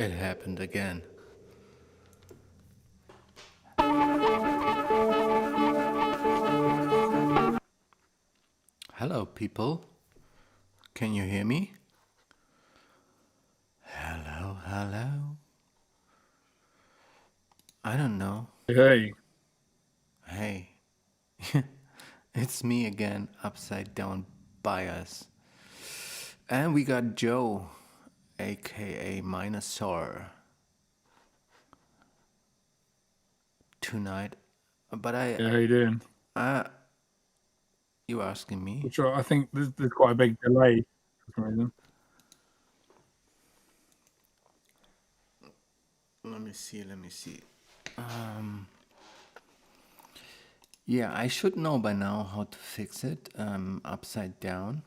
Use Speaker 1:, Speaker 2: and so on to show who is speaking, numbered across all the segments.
Speaker 1: It happened again. Hello, people. Can you hear me? Hello, hello. I don't know.
Speaker 2: Hey,
Speaker 1: Hey, it's me again, upside down bias. And we got Joe, aka Minosaur, tonight. But
Speaker 2: yeah, how you doing?
Speaker 1: uh, you asking me?
Speaker 2: Which I think there's quite a big delay for some reason.
Speaker 1: Let me see. Yeah, I should know by now how to fix it. Upside down.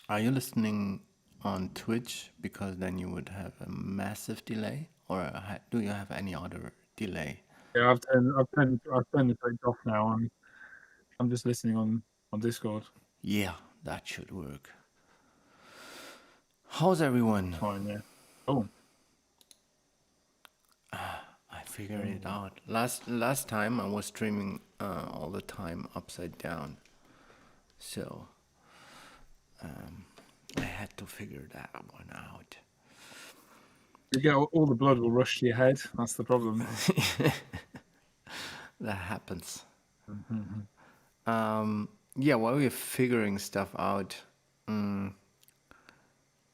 Speaker 1: Are you listening on Twitch? Because then you would have a massive delay, or do you have any other delay?
Speaker 2: Yeah, I've turned the switch off now. I'm just listening on Discord.
Speaker 1: Yeah, that should work. How's everyone?
Speaker 2: Fine, yeah. Oh,
Speaker 1: I figured it out. Last time I was streaming all the time upside down, so I had to figure that one out.
Speaker 2: you get all the blood will rush to your head. That's the problem.
Speaker 1: That happens.
Speaker 2: Mhm.
Speaker 1: Yeah, while we're figuring stuff out,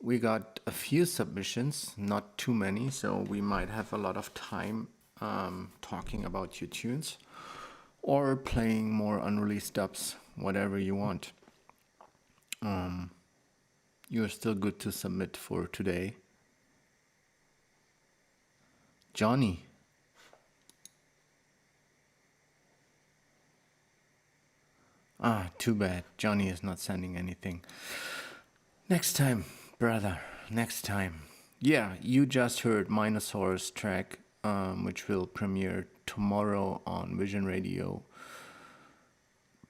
Speaker 1: we got a few submissions, not too many, so we might have a lot of time talking about your tunes or playing more unreleased dubs, whatever you want. You're still good to submit for today. Johnny. Ah, too bad. Johnny is not sending anything. Next time, brother. Next time. Yeah, you just heard Minosaur's track, which will premiere tomorrow on Vision Radio.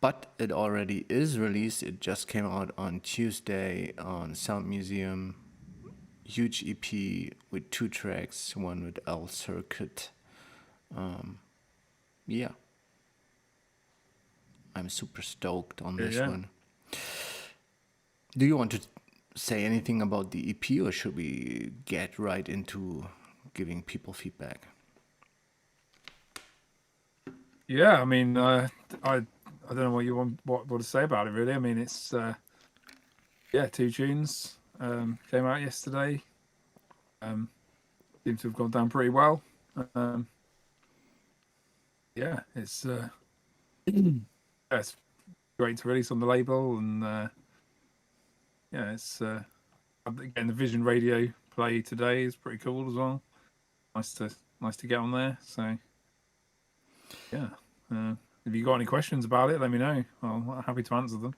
Speaker 1: But it already is released. It just came out on Tuesday on Sound Museum. Huge EP with 2 tracks, one with L Circuit. Yeah, I'm super stoked on
Speaker 2: Yeah,
Speaker 1: this
Speaker 2: yeah.
Speaker 1: one. Do you want to say anything about the EP, or should we get right into giving people feedback?
Speaker 2: Yeah, I mean, I don't know what you want what to say about it really. I mean, it's yeah, 2 tunes came out yesterday. Seems to have gone down pretty well. Um, yeah, yeah, it's great to release on the label, and yeah, it's again the Vision Radio play today is pretty cool as well. Nice to get on there. So yeah, if you got any questions about it, let me know. I'm happy to answer them.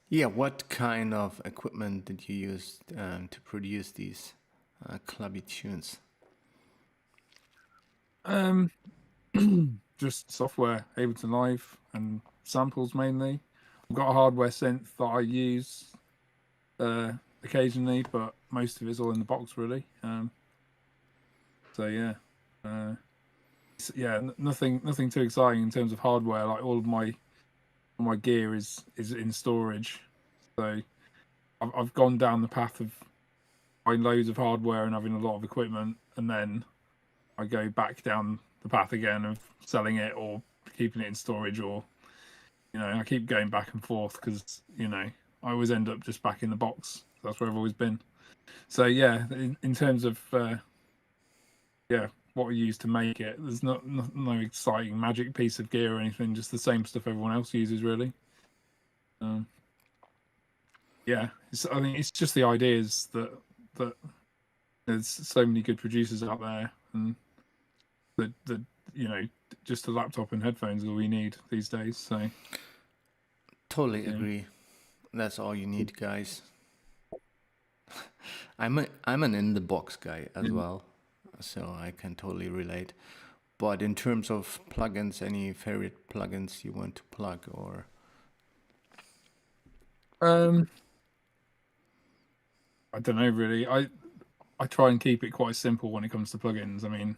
Speaker 1: Yeah, what kind of equipment did you use to produce these clubby tunes?
Speaker 2: Um, just software, Ableton Live, and samples mainly. I've got a hardware synth that I use occasionally, but most of it's all in the box really. So yeah, uh, yeah, nothing too exciting in terms of hardware. Like all my gear is in storage, so I've gone down the path of buying loads of hardware and having a lot of equipment, and then I go back down the path again of selling it or keeping it in storage, or I keep going back and forth because I always end up just back in the box. That's where I've always been. So yeah, in terms of yeah, what we use to make it, there's no exciting magic piece of gear or anything. Just the same stuff everyone else uses, really. Um, yeah, I think it's just the ideas that there's so many good producers out there, and that just a laptop and headphones is all we need these days. So
Speaker 1: Totally
Speaker 2: yeah,
Speaker 1: agree. That's all you need, guys. I'm an in the box guy as
Speaker 2: yeah.
Speaker 1: well, so I can totally relate. But in terms of plugins, any favorite plugins you want to plug, or
Speaker 2: Um, I don't know really. I try and keep it quite simple when it comes to plugins. I mean,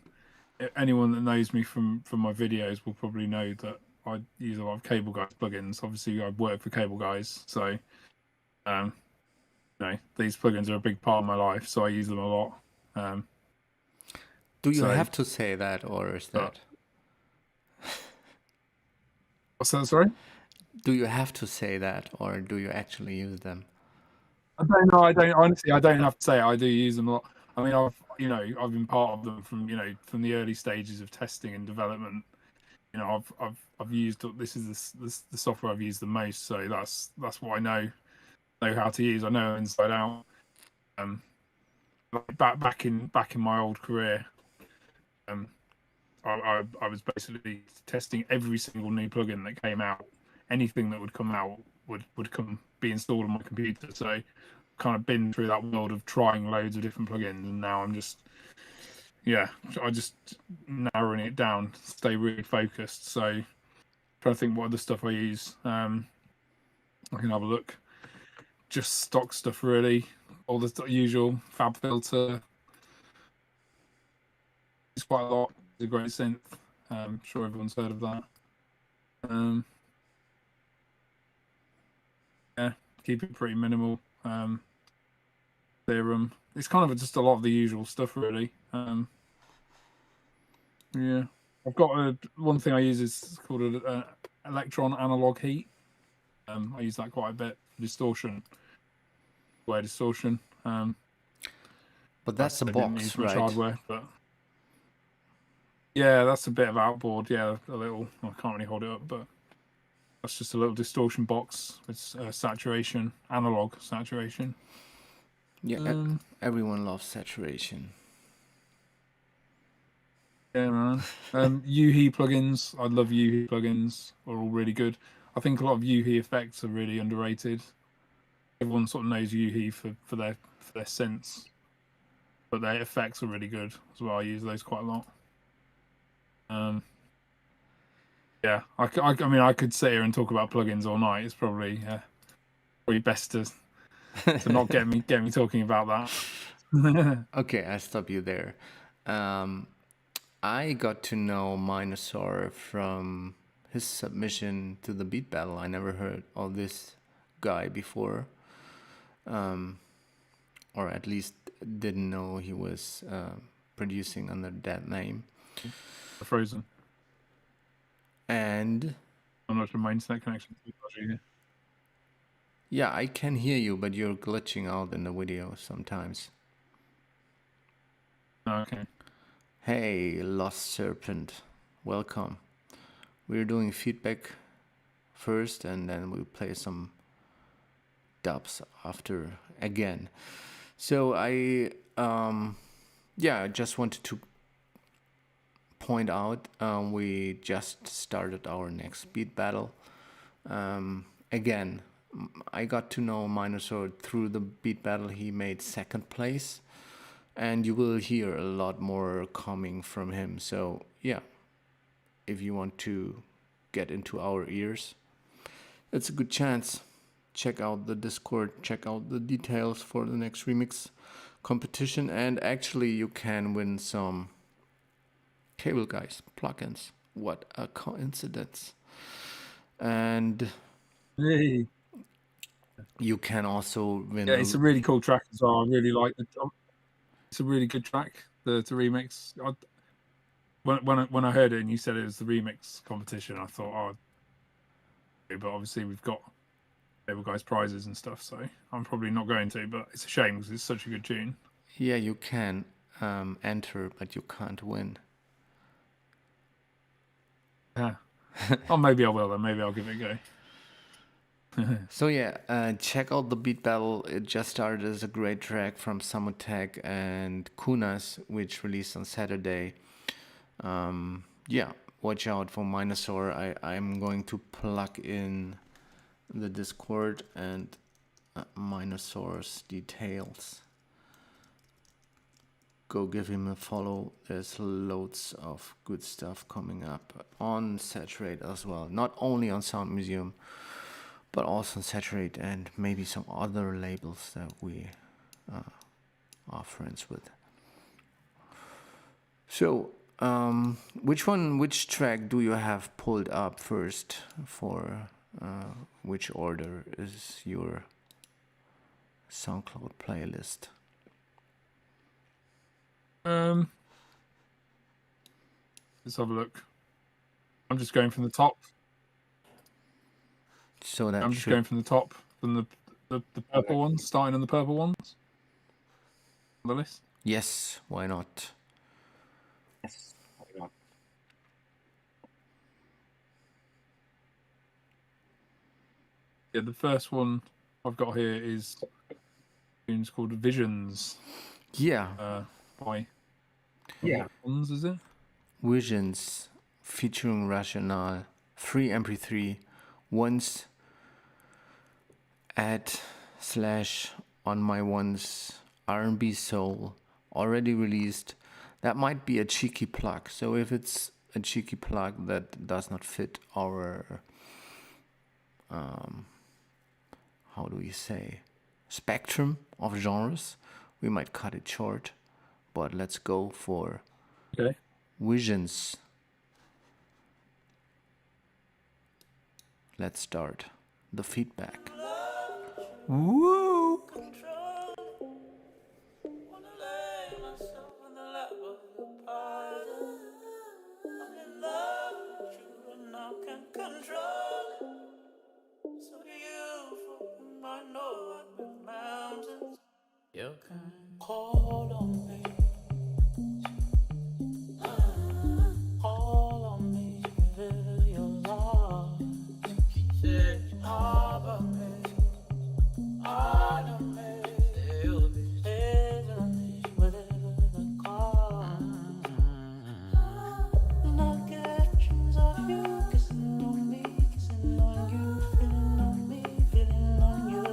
Speaker 2: anyone that knows me from my videos will probably know that I use a lot of Cable Guys plugins. Obviously, I work for Cable Guys, so these plugins are a big part of my life, so I use them a lot.
Speaker 1: Do you
Speaker 2: So,
Speaker 1: have to say that, or is that?
Speaker 2: What's that? Sorry.
Speaker 1: Do you have to say that, or do you actually use them?
Speaker 2: I don't know. I don't honestly. I don't have to say it. I do use them a lot. I mean, I've been part of them from from the early stages of testing and development. I've used, this is the software I've used the most, so that's what I know how to use. I know inside out. Back in my old career, I was basically testing every single new plugin that came out. Anything that would come out would come be installed on my computer. So kind of been through that world of trying loads of different plugins, and now I'm just narrowing it down, stay really focused. So trying to think what other stuff I use. I can have a look. Just stock stuff really, all the usual. Fab Filter, it's quite a lot. It's a great synth. I'm sure everyone's heard of that. Yeah, keep it pretty minimal. Theorem. It's kind of just a lot of the usual stuff really. Yeah, I've got one thing I use is called an electron analog heat. I use that quite a bit for distortion. Distortion.
Speaker 1: But that's a
Speaker 2: I didn't use
Speaker 1: box,
Speaker 2: much
Speaker 1: right?
Speaker 2: hardware, but yeah, that's a bit of outboard. Yeah, a little. I can't really hold it up, but that's just a little distortion box with saturation, analog saturation.
Speaker 1: Yeah, everyone loves saturation.
Speaker 2: Yeah, man. UHE plugins. I love UHE plugins. Are all really good. I think a lot of UHE effects are really underrated. Everyone sort of knows UHE for their synths, but their effects are really good as well. I use those quite a lot. Yeah, I mean, I could sit here and talk about plugins all night. It's probably best to not get me talking about that.
Speaker 1: Okay, I stop you there. I got to know Minosaur from his submission to the beat battle. I never heard of this guy before, or at least didn't know he was producing under that name.
Speaker 2: Frozen.
Speaker 1: And
Speaker 2: I'm not sure my internet connection.
Speaker 1: yeah, I can hear you, but you're glitching out in the video sometimes.
Speaker 2: Okay.
Speaker 1: Hey, Lost Serpent, welcome. We're doing feedback first, and then we'll play some dubs after again. So I just wanted to point out we just started our next beat battle. Again, I got to know Minosaur through the beat battle. He made second place, and you will hear a lot more coming from him. So yeah, if you want to get into our ears, it's a good chance. Check out the Discord, check out the details for the next remix competition, and actually you can win some Cable Guys plugins. What a coincidence. And
Speaker 2: Hey.
Speaker 1: you can also win.
Speaker 2: Yeah, it's a really cool track as well. I really like it. It's a really good track. The remix. When I heard it and you said it was the remix competition, I thought, oh, but obviously we've got Cable Guys prizes and stuff, so I'm probably not going to. But it's a shame because it's such a good tune.
Speaker 1: Yeah, you can enter, but you can't win.
Speaker 2: Yeah. Oh, maybe I will then. Maybe I'll give it a go.
Speaker 1: So yeah, check out the beat battle. It just started as a great track from Samotech and Kunas, which released on Saturday. Yeah, watch out for Minosaur. I'm going to plug in the Discord and Minosaur's details. Go give him a follow. There's loads of good stuff coming up on SATURATE as well. Not only on Sound Museum, but also on SATURATE and maybe some other labels that we are friends with. So, which track do you have pulled up first for which order is your SoundCloud playlist?
Speaker 2: Let's have a look. I'm just going from the top.
Speaker 1: So that
Speaker 2: I'm just going from the top, from the purple ones, starting on the purple ones on the list.
Speaker 1: Yes, why not?
Speaker 2: Yeah, the first one I've got here is tunes called Visions.
Speaker 1: Yeah.
Speaker 2: By Ones, is it?
Speaker 1: Visions featuring Rational, free MP3, once at / on my one's R&B Soul, already released. That might be a cheeky plug. So if it's a cheeky plug that does not fit our how do we say, spectrum of genres, we might cut it short. But let's go for
Speaker 2: Okay.
Speaker 1: Visions. Let's start the feedback. Woo!
Speaker 3: You can call on me, call on me if you're lost. She said, harbor me, honor me, still be saving me, whatever the cost. And I get dreams of you, kissing on me, kissing on you, feeling on me, feeling on you.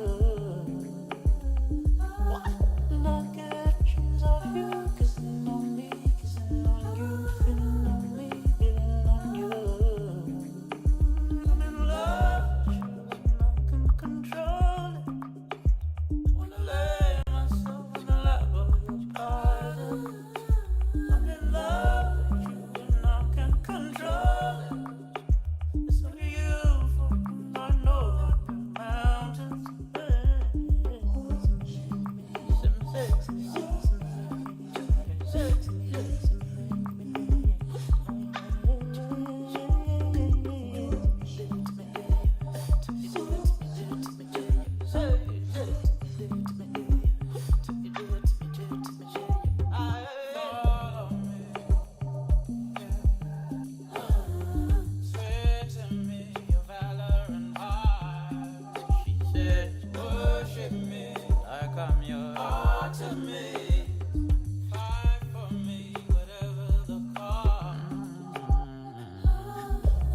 Speaker 3: And I get dreams of you, kissing on me, kissing on you, feeling on me, feeling on you. I'm in love with you and I can control it. Wanna lay myself in the lap of your body. I'm in love with you and I can control it. It's only you for I know that the mountains. Worship me like I'm your ultimate. Fight for me, whatever the cost.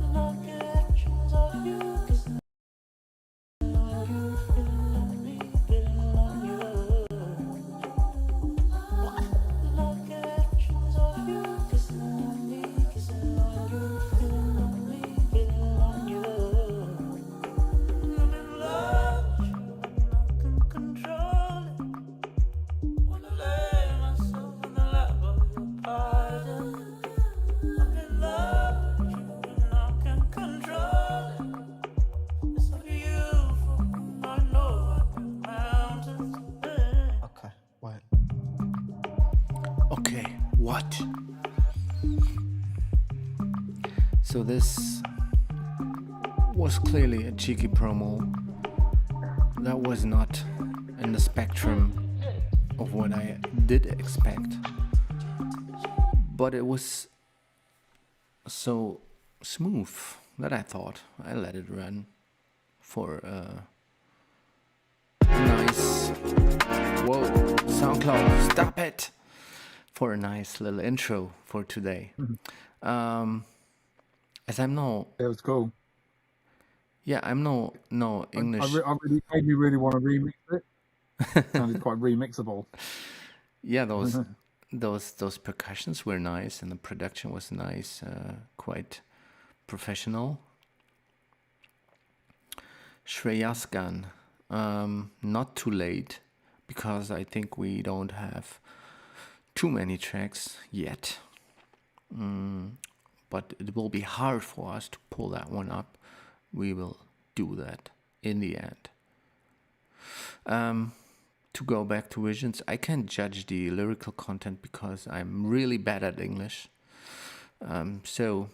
Speaker 3: And I'll get dreams of you, kissing on you, feeling on me, feeling on you. And I'll get dreams of you, kissing on me, kissing on you, feeling on me, feeling on you. And I'm in love with you and I can control it. Wanna lay myself in the lap of your body. I'm in love with you and I can control it. It's only you for whom I know I can mountains.
Speaker 4: Okay, what?
Speaker 1: Okay, what? So this was clearly a cheeky promo. That was not in the spectrum of what I did expect. But it was so smooth that I thought I let it run for a nice, whoa, SoundCloud, stop it, for a nice little intro for today. As I'm no,
Speaker 2: Yeah, it was cool.
Speaker 1: I'm no English.
Speaker 2: I really made me really want to remix it. Sounded quite remixable.
Speaker 1: Yeah, those percussions were nice and the production was nice, quite professional. Shreyaskan, not too late, because I think we don't have too many tracks yet. But it will be hard for us to pull that one up. We will do that in the end. To go back to Visions, I can't judge the lyrical content because I'm really bad at English. So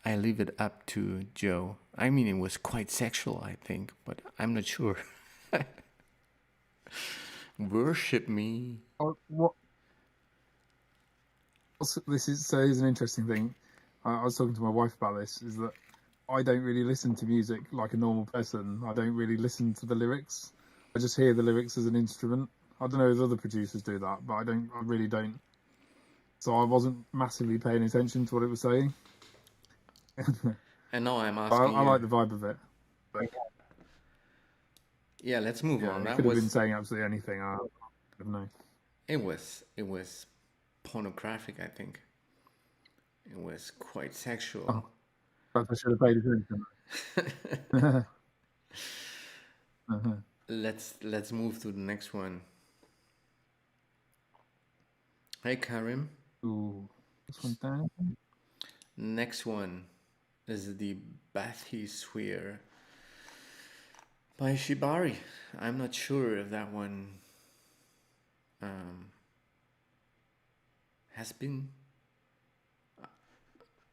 Speaker 1: I leave it up to Joe. I mean, it was quite sexual, I think, but I'm not sure. Worship me.
Speaker 2: Here's an interesting thing. I was talking to my wife about this. Is that I don't really listen to music like a normal person. I don't really listen to the lyrics. I just hear the lyrics as an instrument. I don't know if other producers do that, but I don't. I really don't. So I wasn't massively paying attention to what it was saying.
Speaker 1: And now I'm
Speaker 2: I
Speaker 1: asking you.
Speaker 2: like the vibe of it. But
Speaker 1: Yeah, let's move
Speaker 2: yeah,
Speaker 1: on.
Speaker 2: it
Speaker 1: That
Speaker 2: could have been
Speaker 1: was
Speaker 2: saying absolutely anything. I don't know.
Speaker 1: it was pornographic, I think. It was quite sexual.
Speaker 2: Oh. Perhaps I should have paid attention.
Speaker 1: Let's move to the next one. Hey Karim.
Speaker 2: Ooh, this one down.
Speaker 1: Next one is the Bathysphere by Shibari. I'm not sure if that one has been,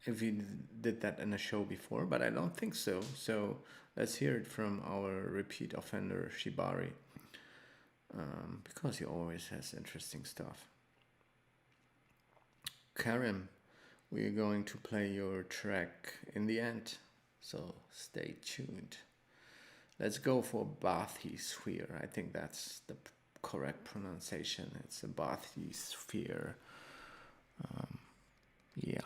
Speaker 1: if we did that in a show before, but I don't think so. So let's hear it from our repeat offender Shibari, because he always has interesting stuff. Karim, we're going to play your track in the end, so stay tuned. Let's go for Bathysphere. I think that's the correct pronunciation. It's a Bathysphere. Yeah.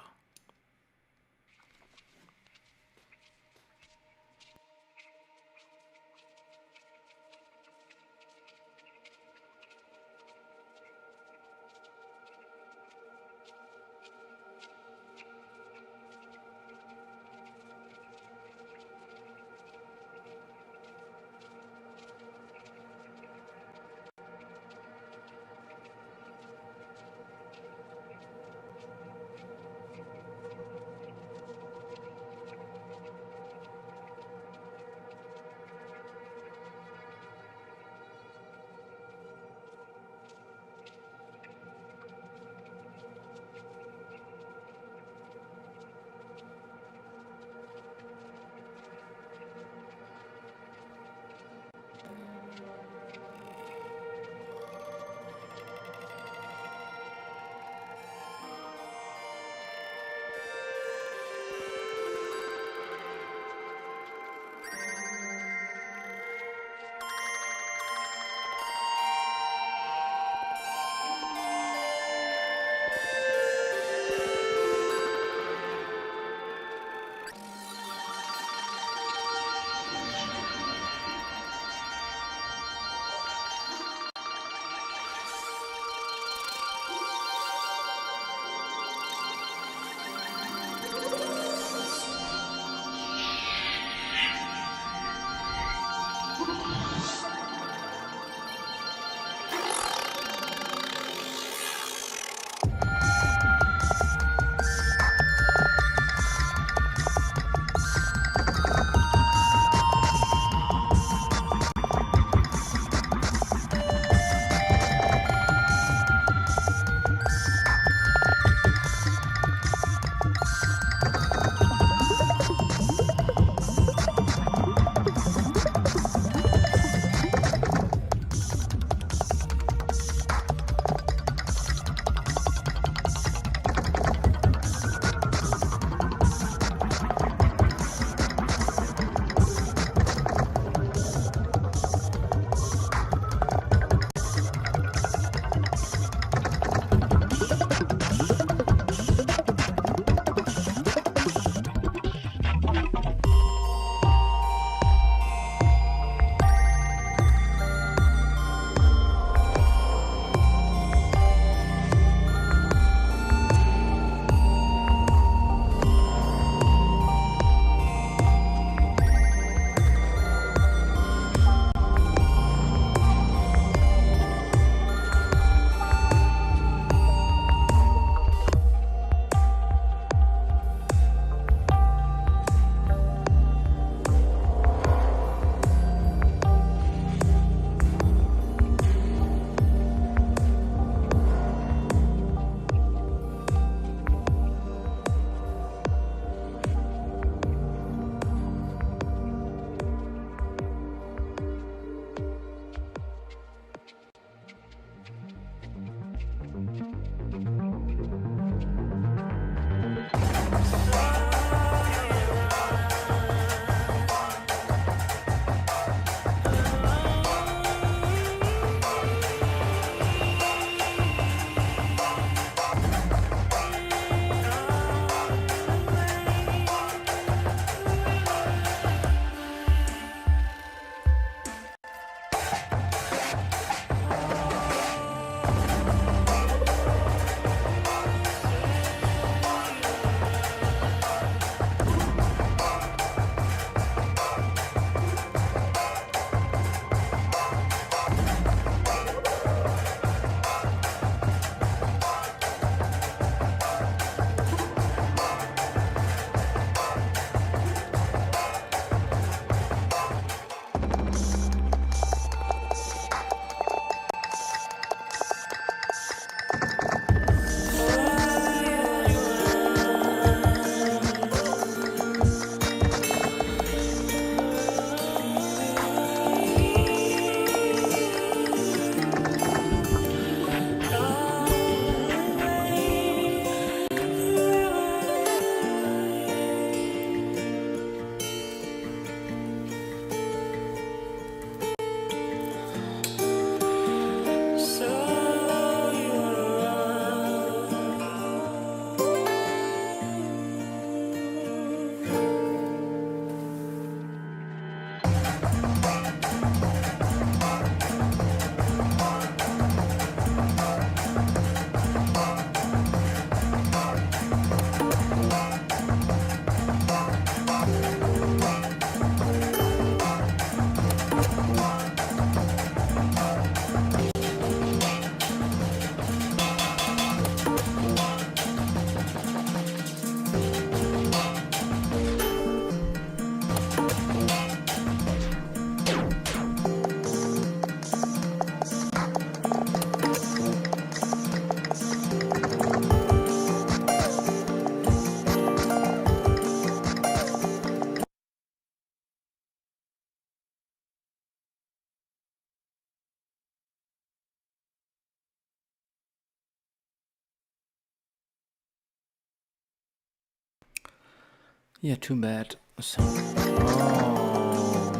Speaker 1: Yeah, too bad. So, oh,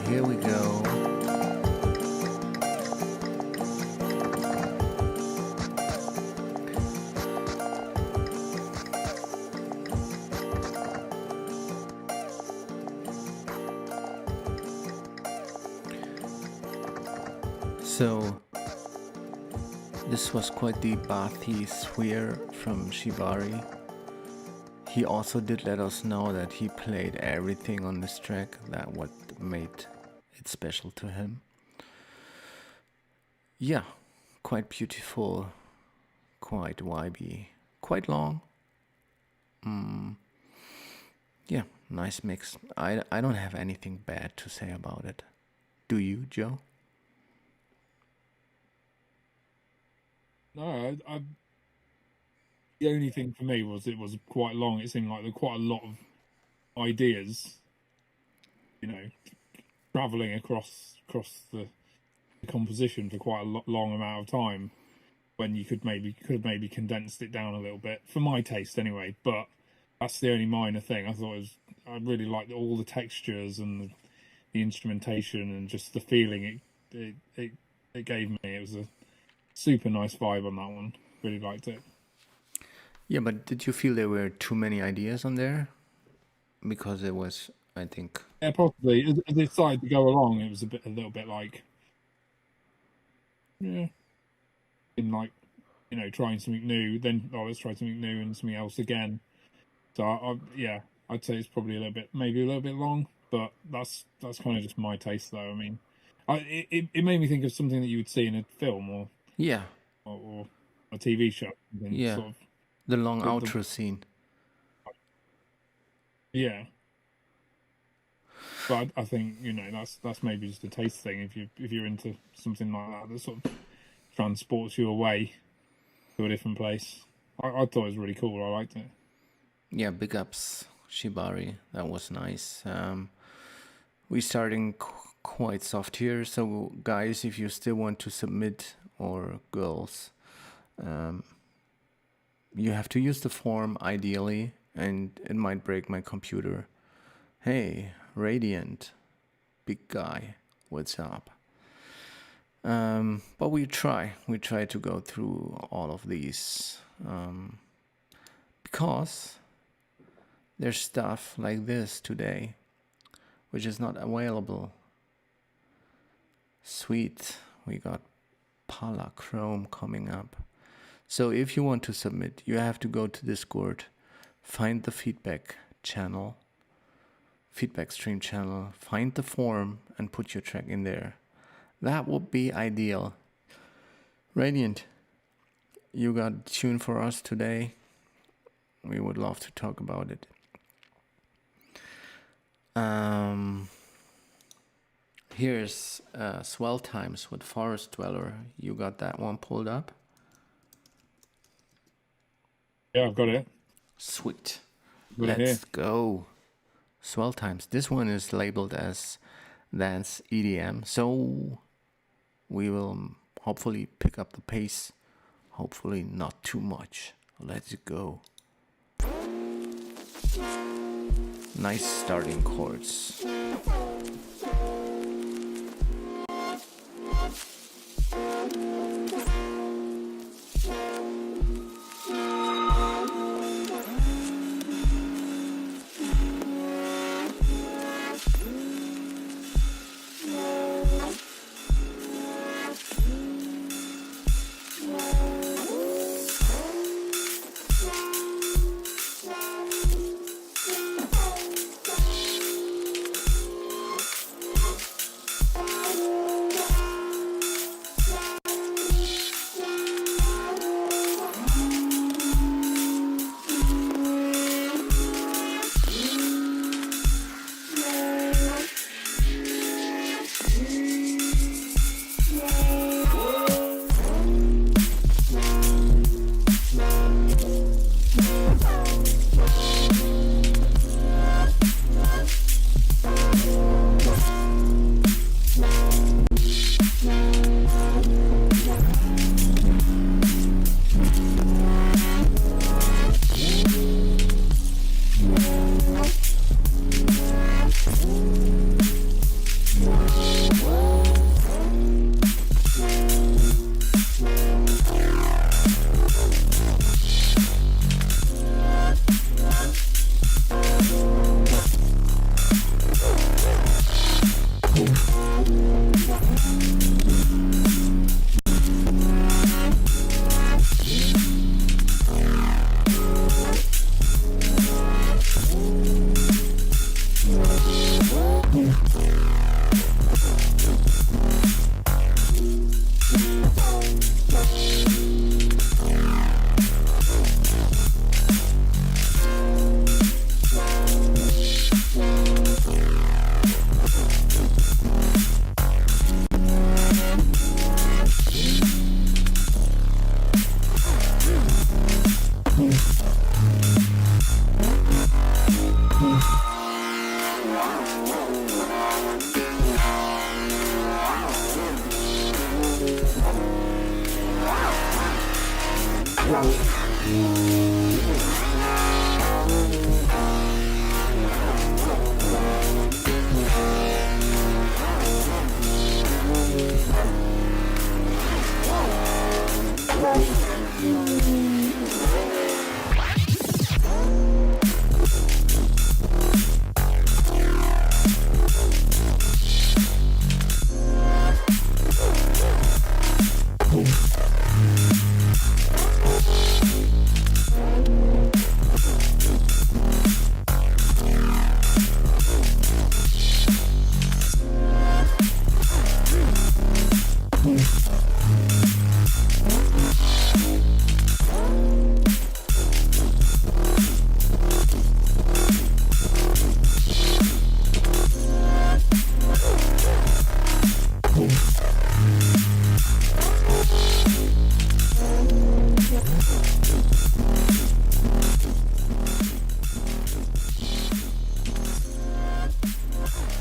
Speaker 1: here we go. So, this was quite the bathy sphere from Shibari. He also did let us know that he played everything on this track, that what made it special to him. Yeah, quite beautiful, quite vibey, quite long. Yeah, nice mix. I don't have anything bad to say about it. Do you, Joe?
Speaker 2: No, the only thing for me was it was quite long. It seemed like there were quite a lot of ideas, traveling across the composition for quite a long amount of time. When you could have maybe condensed it down a little bit, for my taste anyway. But that's the only minor thing. I really liked all the textures and the instrumentation and just the feeling it gave me. It was a super nice vibe on that one. Really liked it.
Speaker 1: Yeah, but did you feel there were too many ideas on there? Because it was, I think.
Speaker 2: Yeah, possibly. As it started to go along, it was a little bit like, yeah, in like, trying something new. Then let's try something new and something else again. So yeah, I'd say it's probably maybe a little bit long, but that's kind of just my taste, though. I mean, it made me think of something that you would see in a film or
Speaker 1: Yeah,
Speaker 2: a TV show.
Speaker 1: yeah.
Speaker 2: Sort of,
Speaker 1: The long outro scene.
Speaker 2: yeah. But I think that's maybe just a taste thing. If you're into something like that sort of transports you away to a different place. I thought it was really cool. I liked it.
Speaker 1: Yeah, big ups, Shibari. That was nice. We're starting quite soft here, so guys, if you still want to submit, or girls, you have to use the form ideally, and it might break my computer. Hey, Radiant, big guy, what's up? But we try to go through all of these, because there's stuff like this today which is not available. Sweet, we got Palachrome coming up. So if you want to submit, you have to go to Discord, find the feedback channel, feedback stream channel, find the form and put your track in there. That would be ideal. Radiant, you got a tune for us today? We would love to talk about it. Here's Swell Times with Forest Dweller. You got that one pulled up?
Speaker 2: Yeah, I've got it.
Speaker 1: Sweet.
Speaker 2: Got it here.
Speaker 1: Let's go. Swell Times. This one is labeled as Dance EDM. So we will hopefully pick up the pace. Hopefully not too much. Let's go. Nice starting chords.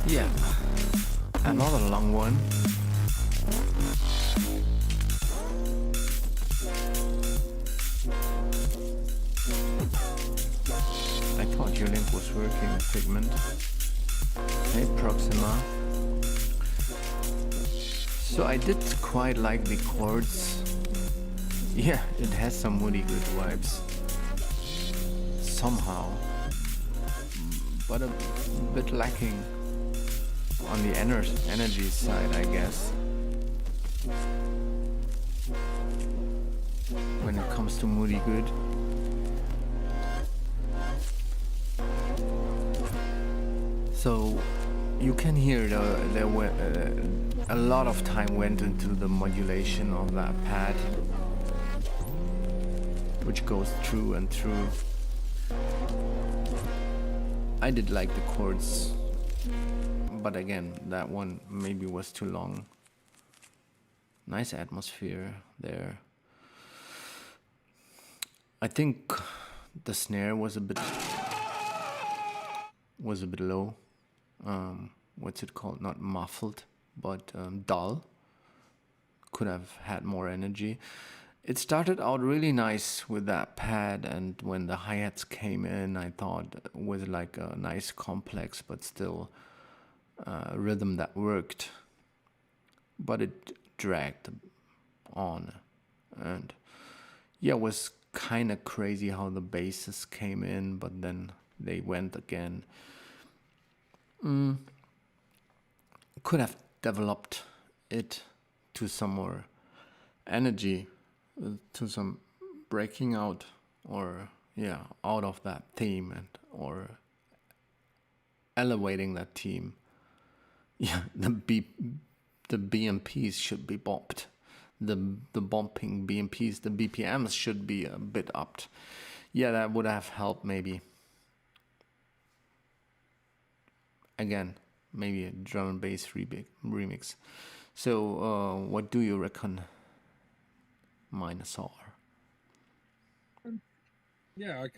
Speaker 1: Yeah, another long one. your link was working, Figment. Hey, Proxima. So I did quite like the chords. Yeah, it has some Woody Good vibes. Somehow. But a bit lacking on the energy side, I guess. When it comes to Moody Good. So you can hear there were a lot of time went into the modulation of that pad, which goes through and through. I did like the chords, but again, that one maybe was too long. Nice atmosphere there. I think the snare was a bit low. What's it called? Not muffled, but dull. Could have had more energy. It started out really nice with that pad, and when the hi-hats came in, I thought it was like a nice complex but still rhythm that worked. But it dragged on, and yeah, it was kind of crazy how the basses came in, but then they went again. Could have developed it to some more energy, to some breaking out, or yeah, out of that theme, and or elevating that theme. Yeah, the BMPs should be bopped. The bumping BMPs, the BPMs should be a bit upped. Yeah, that would have helped maybe. Again, maybe a drum and bass remix. So, what do you reckon, Minosaur?
Speaker 2: Yeah, I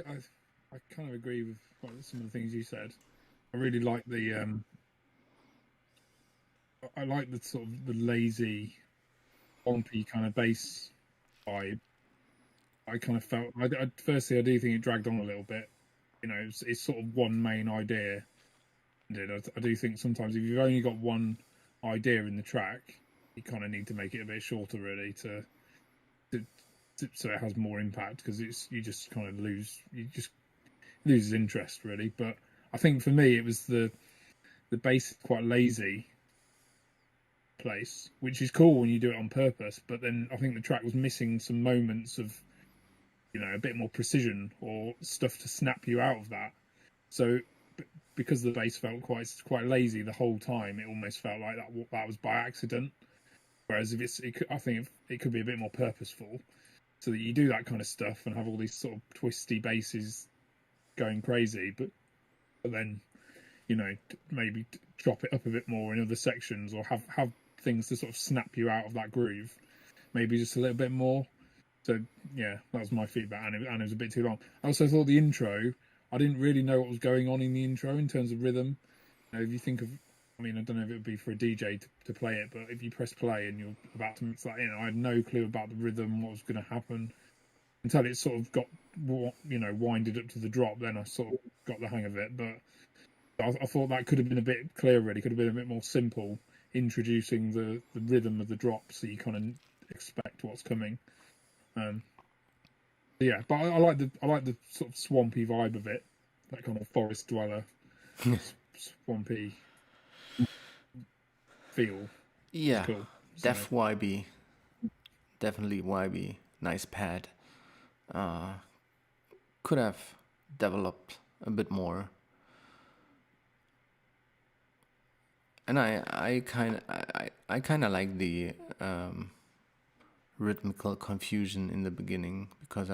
Speaker 2: kind of agree with some of the things you said. I really like the I like the sort of the lazy, bumpy kind of bass vibe. I kind of felt. Firstly, I do think it dragged on a little bit. You know, it's sort of one main idea. I do think sometimes if you've only got one idea in the track, you kind of need to make it a bit shorter, really, to so it has more impact, because you just loses interest, really. But I think for me, it was the bass is quite lazy place, which is cool when you do it on purpose. But then I think the track was missing some moments of, you know, a bit more precision or stuff to snap you out of that. So because the bass felt quite lazy the whole time, it almost felt like that was by accident. Whereas if I think it could be a bit more purposeful, so that you do that kind of stuff and have all these sort of twisty basses going crazy, but then, you know, maybe chop it up a bit more in other sections, or have things to sort of snap you out of that groove, maybe just a little bit more. So yeah, that was my feedback, and it was a bit too long. I also thought the intro, I didn't really know what was going on in the intro in terms of rhythm. You know, if you think of, I mean, I don't know if it would be for a DJ to play it, but if you press play and you're about to mix that in, I had no clue about the rhythm, what was going to happen, until it sort of got, you know, winded up to the drop. Then I sort of got the hang of it. But I thought that could have been a bit clearer, really. Could have been a bit more simple, introducing the rhythm of the drop, so you kind of expect what's coming. Yeah, but I like the sort of swampy vibe of it, that kind of forest dweller, swampy feel.
Speaker 1: Yeah,
Speaker 2: Cool.
Speaker 1: def YB, definitely YB. Nice pad. Could have developed a bit more. And I kind of like the rhythmical confusion in the beginning, because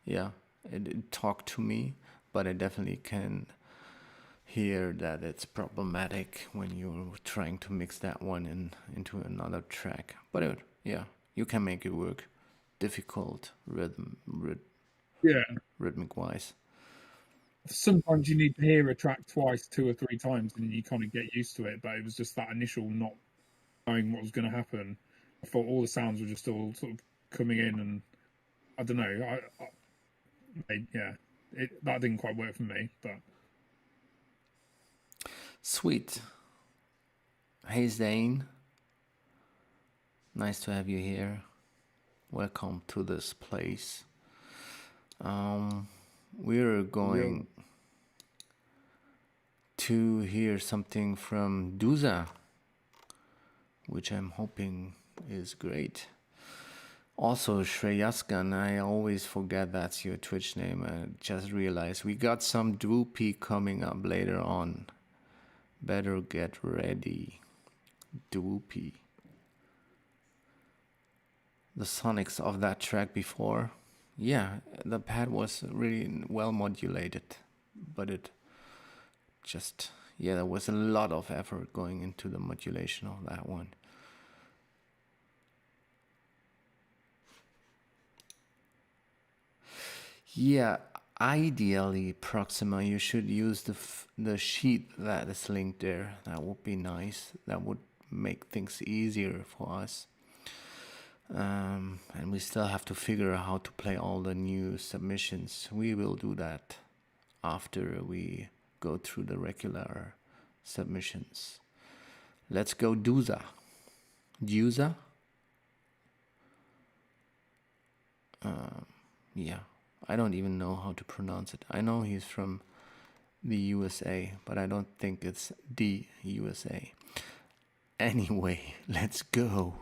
Speaker 1: it talked to me, but I definitely can hear that it's problematic when you're trying to mix that one into another track. But you can make it work. Difficult rhythmic wise.
Speaker 2: Sometimes you need to hear a track twice, 2 or 3 times, and you kind of get used to it. But it was just that initial not knowing what was going to happen. I thought all the sounds were just all sort of coming in, and I don't know. that didn't quite work for me, but
Speaker 1: Sweet. Hey Zane, nice to have you here. Welcome to this place. We're going to hear something from Duza, which I'm hoping is great. Also, Shreyaskan, I always forget that's your Twitch name. I just realized we got some Droopy coming up later on. Better get ready. Droopy. The sonics of that track before, yeah, the pad was really well modulated, but it just, yeah, there was a lot of effort going into the modulation of that one. Yeah, ideally, Proxima, you should use the sheet that is linked there. That would be nice. That would make things easier for us. And we still have to figure out how to play all the new submissions. We will do that after we go through the regular submissions. Let's go Duza. Duza? Yeah, I don't even know how to pronounce it. I know he's from the USA, but I don't think it's the USA. Anyway, let's go.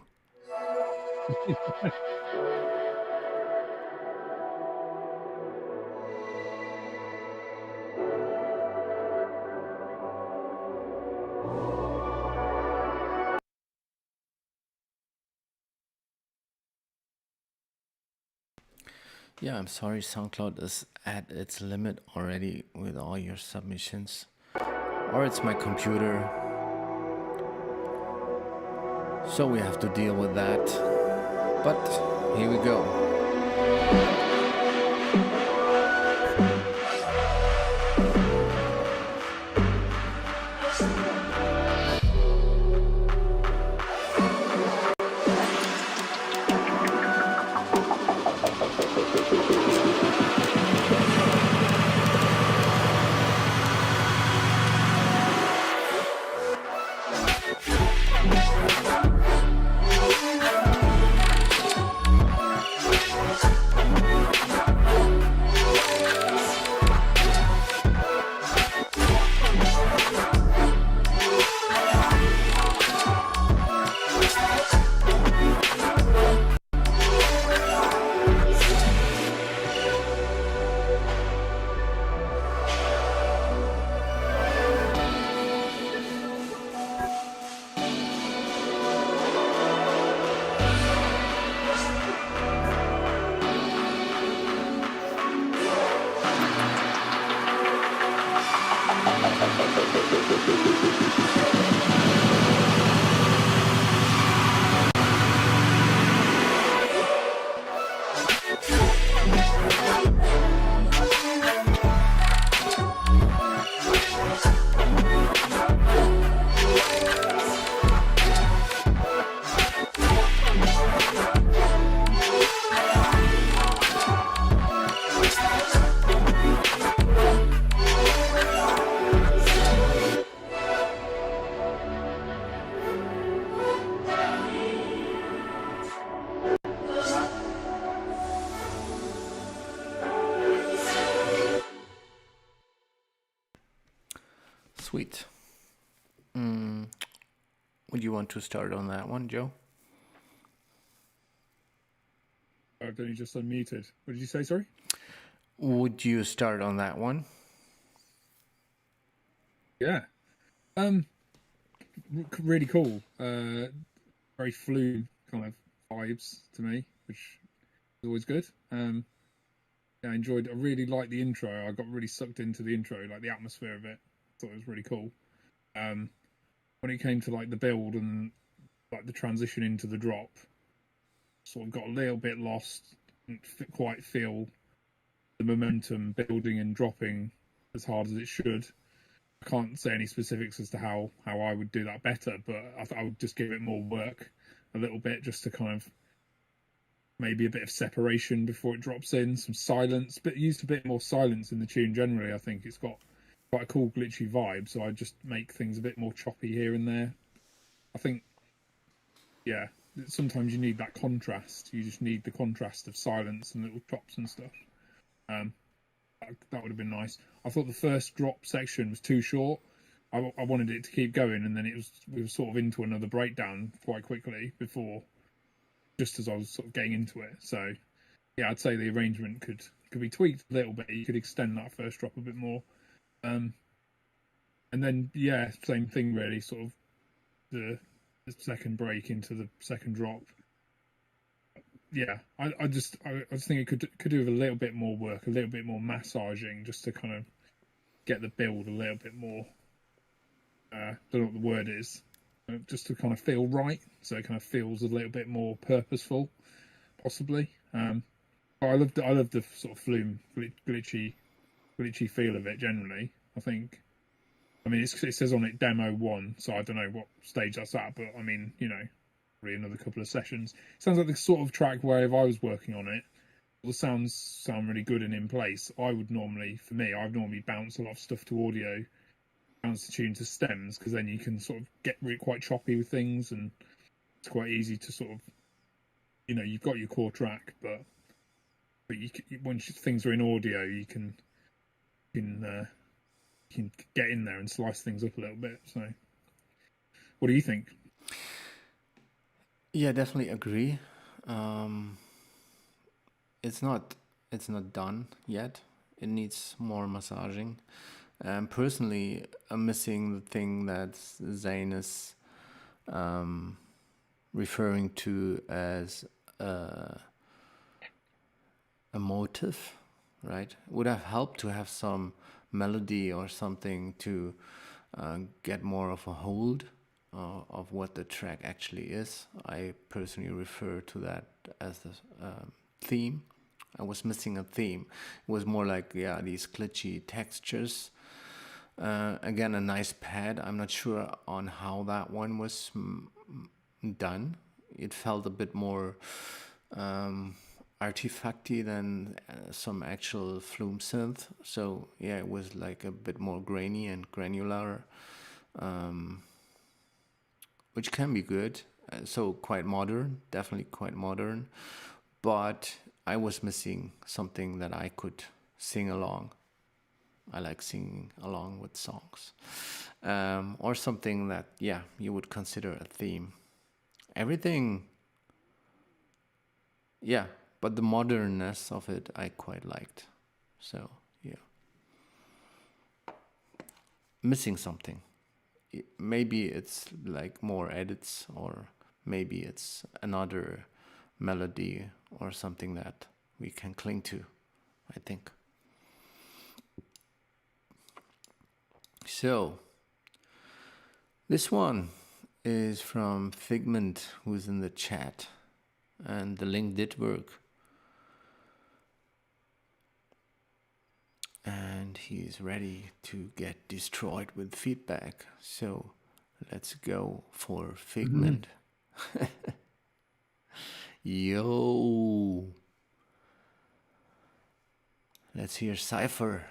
Speaker 1: Yeah, I'm sorry, SoundCloud is at its limit already with all your submissions. Or it's my computer. So we have to deal with that. But here we go. Sweet. Would you want to start on that one, Joe?
Speaker 2: I've only just unmuted. What did you say? Sorry.
Speaker 1: Would you start on that one?
Speaker 2: Yeah. Really cool. Very fluid kind of vibes to me, which is always good. Yeah, I enjoyed. I really liked the intro. I got really sucked into the intro, like the atmosphere of it. Thought it was really cool. When it came to like the build and like the transition into the drop, sort of got a little bit lost. Didn't quite feel the momentum building and dropping as hard as it should. I can't say any specifics as to how I would do that better, but I would just give it more work a little bit just to kind of maybe a bit of separation before it drops in, some silence, but used a bit more silence in the tune generally. I think it's got quite a cool glitchy vibe, so I just make things a bit more choppy here and there. I think, yeah, sometimes you need that contrast. You just need the contrast of silence and little chops and stuff. That would have been nice. I thought the first drop section was too short. I wanted it to keep going, and then we were sort of into another breakdown quite quickly before, just as I was sort of getting into it. So, yeah, I'd say the arrangement could be tweaked a little bit. You could extend that first drop a bit more, and then yeah, same thing really. Sort of the second break into the second drop. Yeah, I just think it could do with a little bit more work, a little bit more massaging, just to kind of get the build a little bit more. Don't know what the word is, just to kind of feel right, so it kind of feels a little bit more purposeful, possibly. But I love the sort of flume, glitchy feel of it generally. I mean, it says on it demo 1, so I don't know what stage that's at, but I mean, you know, probably another couple of sessions. It sounds like the sort of track where if I was working on it, all the sounds sound really good and in place. I'd normally bounce a lot of stuff to audio, bounce the tune to stems, because then you can sort of get really quite choppy with things, and it's quite easy to sort of, you know, you've got your core track, but once things are in audio, you can get in there and slice things up a little bit. So, what do you think?
Speaker 1: Yeah, definitely agree. It's not done yet. It needs more massaging. Personally, I'm missing the thing that Zane is referring to as a motive, right? Would have helped to have some melody or something to get more of a hold of what the track actually is. I personally refer to that as the theme. I was missing a theme. It was more like, yeah, these glitchy textures. Again, a nice pad. I'm not sure on how that one was done. It felt a bit more artifacty than some actual flume synth. So yeah, it was like a bit more grainy and granular, which can be good. So quite modern, definitely quite modern. But I was missing something that I could sing along. I like singing along with songs, or something that, yeah, you would consider a theme. Everything, yeah, but the modernness of it I quite liked. So yeah, missing something. Maybe it's like more edits, or maybe it's another melody or something that we can cling to, I think. So, this one is from Figment, who's in the chat, and the link did work. And he's ready to get destroyed with feedback. So, let's go for Figment. Yo! Let's hear Cypher.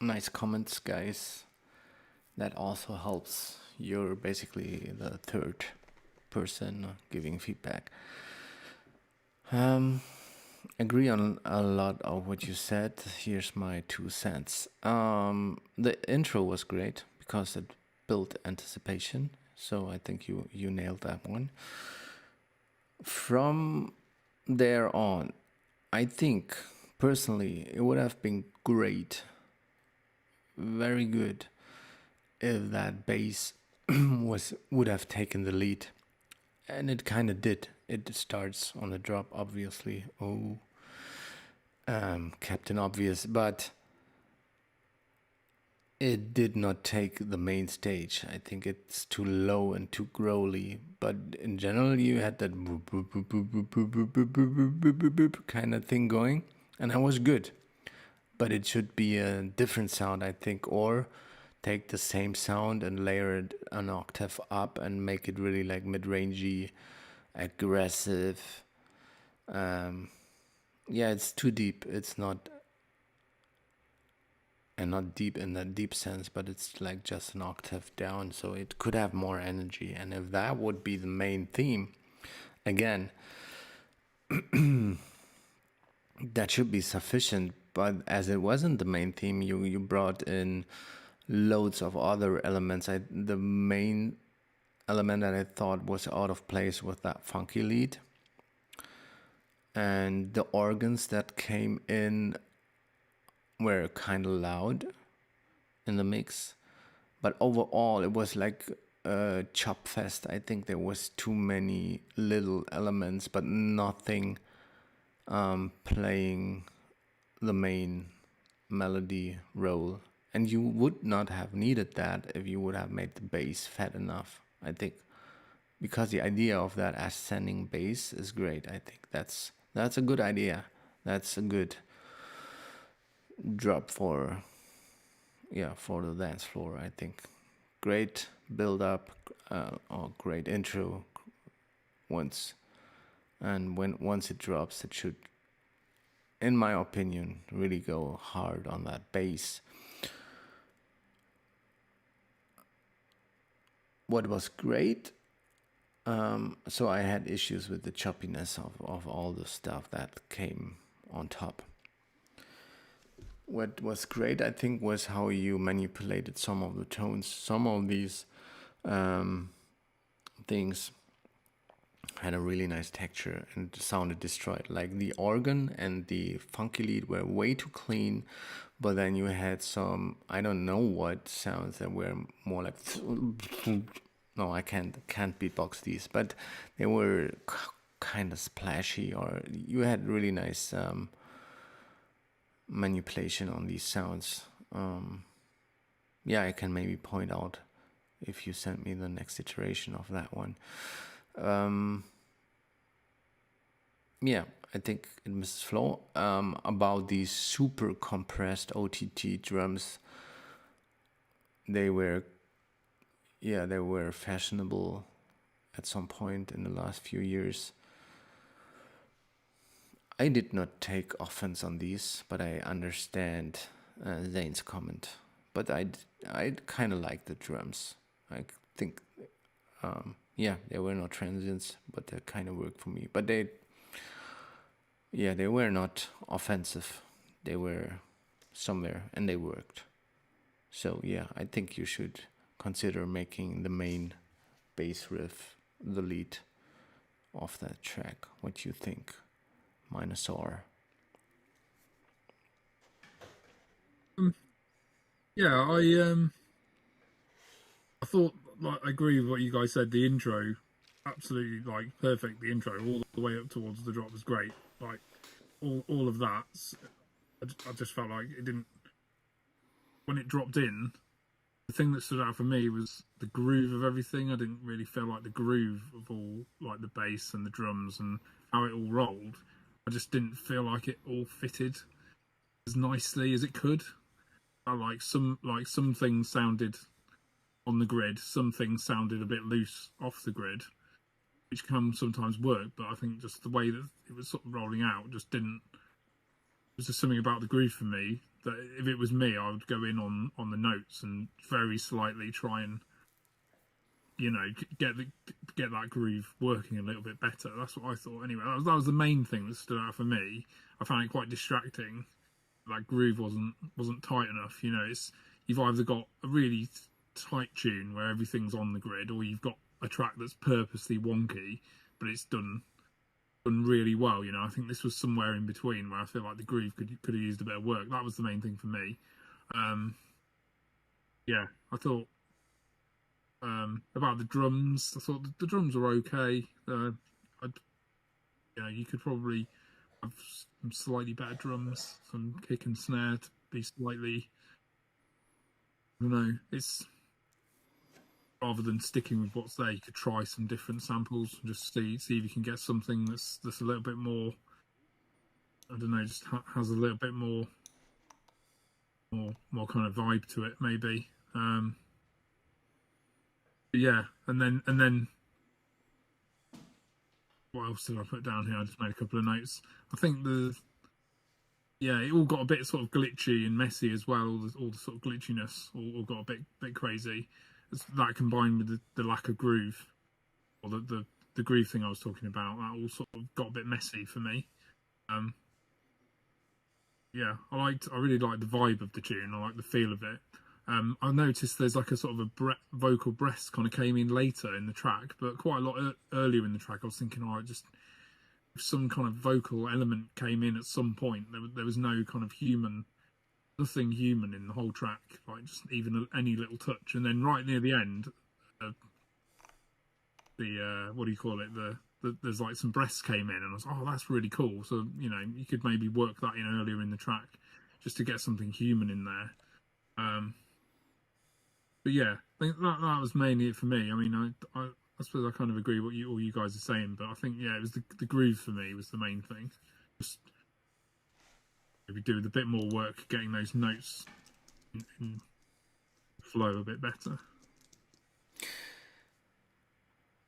Speaker 1: Nice comments, guys. That also helps. You're basically the third person giving feedback. Agree on a lot of what you said. Here's my 2 cents. The intro was great because it built anticipation. So I think you nailed that one. From there on, I think personally it would have been great, very good, if that bass would have taken the lead, and it kind of did. It starts on the drop, obviously. Captain Obvious, but it did not take the main stage. I think it's too low and too growly. But in general, you had that kind of thing going, and that was good. But it should be a different sound, I think, or take the same sound and layer it an octave up and make it really like mid-rangey, aggressive. Yeah, it's too deep. It's not, and not deep in that deep sense, but it's like just an octave down, so it could have more energy. And if that would be the main theme, again, that should be sufficient. But as it wasn't the main theme, you brought in loads of other elements. The main element that I thought was out of place was that funky lead, and the organs that came in were kind of loud in the mix. But overall, it was like a chop fest. I think there was too many little elements, but nothing playing the main melody role. And you would not have needed that if you would have made the bass fat enough, I think. Because the idea of that ascending bass is great. I think that's a good idea. That's a good drop for the dance floor, I think. Great build up, or great intro once it drops, it should, in my opinion, really go hard on that bass. What was great, so I had issues with the choppiness of all the stuff that came on top. What was great, I think, was how you manipulated some of the tones. Some of these things had a really nice texture and sounded destroyed. Like the organ and the funky lead were way too clean, but then you had some, I don't know what sounds that were more like, no, I can't beatbox these, but they were kind of splashy, or you had really nice manipulation on these sounds. I can maybe point out if you send me the next iteration of that one. I think it misses flow. About these super compressed OTT drums, they were fashionable at some point in the last few years. I did not take offense on these, but I understand Zane's comment. But I kind of like the drums. I think, there were no transients, but they kind of worked for me. But they were not offensive. They were somewhere, and they worked. So I think you should consider making the main bass riff the lead of that track. What do you think, Minosaur?
Speaker 2: I thought, like, I agree with what you guys said. The intro, absolutely, like, perfect. The intro all the way up towards the drop was great. Like, all of that, I just felt like it didn't, when it dropped in, the thing that stood out for me was the groove of everything. I didn't really feel like the groove of all, like, the bass and the drums and how it all rolled. I just didn't feel like it all fitted as nicely as it could. Some things sounded on the grid, some things sounded a bit loose off the grid, which can sometimes work, but I think just the way that it was sort of rolling out just didn't. It was just something about the groove for me that if it was me, I would go in on the notes and very slightly try and, you know, get that groove working a little bit better. That's what I thought. Anyway, that was the main thing that stood out for me. I found it quite distracting. That groove wasn't tight enough. You know, you've either got a really tight tune where everything's on the grid, or you've got a track that's purposely wonky, but it's done really well. You know, I think this was somewhere in between where I feel like the groove could have used a bit of work. That was the main thing for me. Yeah, I thought about the drums. I thought the drums were okay. You know, you could probably have some slightly better drums, some kick and snare to be slightly. I don't know. It's rather than sticking with what's there, you could try some different samples and just see if you can get something that's a little bit more. I don't know, just has a little bit more kind of vibe to it, maybe. Yeah, and then what else did I put down here? I just made a couple of notes. I think it all got a bit sort of glitchy and messy as well. All the sort of glitchiness all got a bit crazy. It's that combined with the lack of groove, or the groove thing I was talking about, that all sort of got a bit messy for me. Yeah, I really liked the vibe of the tune. I like the feel of it. I noticed there's like a sort of a vocal breath kind of came in later in the track, but quite a lot earlier in the track I was thinking, just if some kind of vocal element came in at some point, there was no kind of nothing human in the whole track, like just even any little touch. And then right near the end, what do you call it, there's like some breaths came in, and I was that's really cool. So, you know, you could maybe work that in earlier in the track just to get something human in there. But yeah, I think that was mainly it for me. I mean, I suppose I kind of agree with what all you guys are saying, but I think, yeah, it was the groove for me was the main thing. Just maybe do with a bit more work getting those notes in flow a bit better.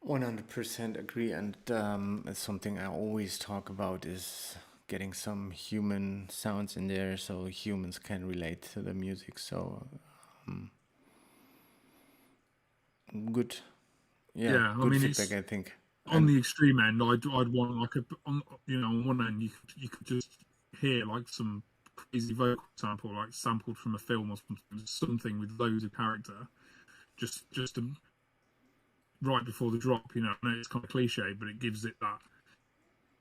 Speaker 1: 100% agree, and it's something I always talk about is getting some human sounds in there so humans can relate to the music. So good,
Speaker 2: Yeah,
Speaker 1: good
Speaker 2: I mean,
Speaker 1: feedback, I think.
Speaker 2: On the extreme end, I'd want like on one end you could just hear like some crazy vocal sample, like sampled from a film or something with loads of character, just right before the drop. You know, I know it's kind of cliche, but it gives it that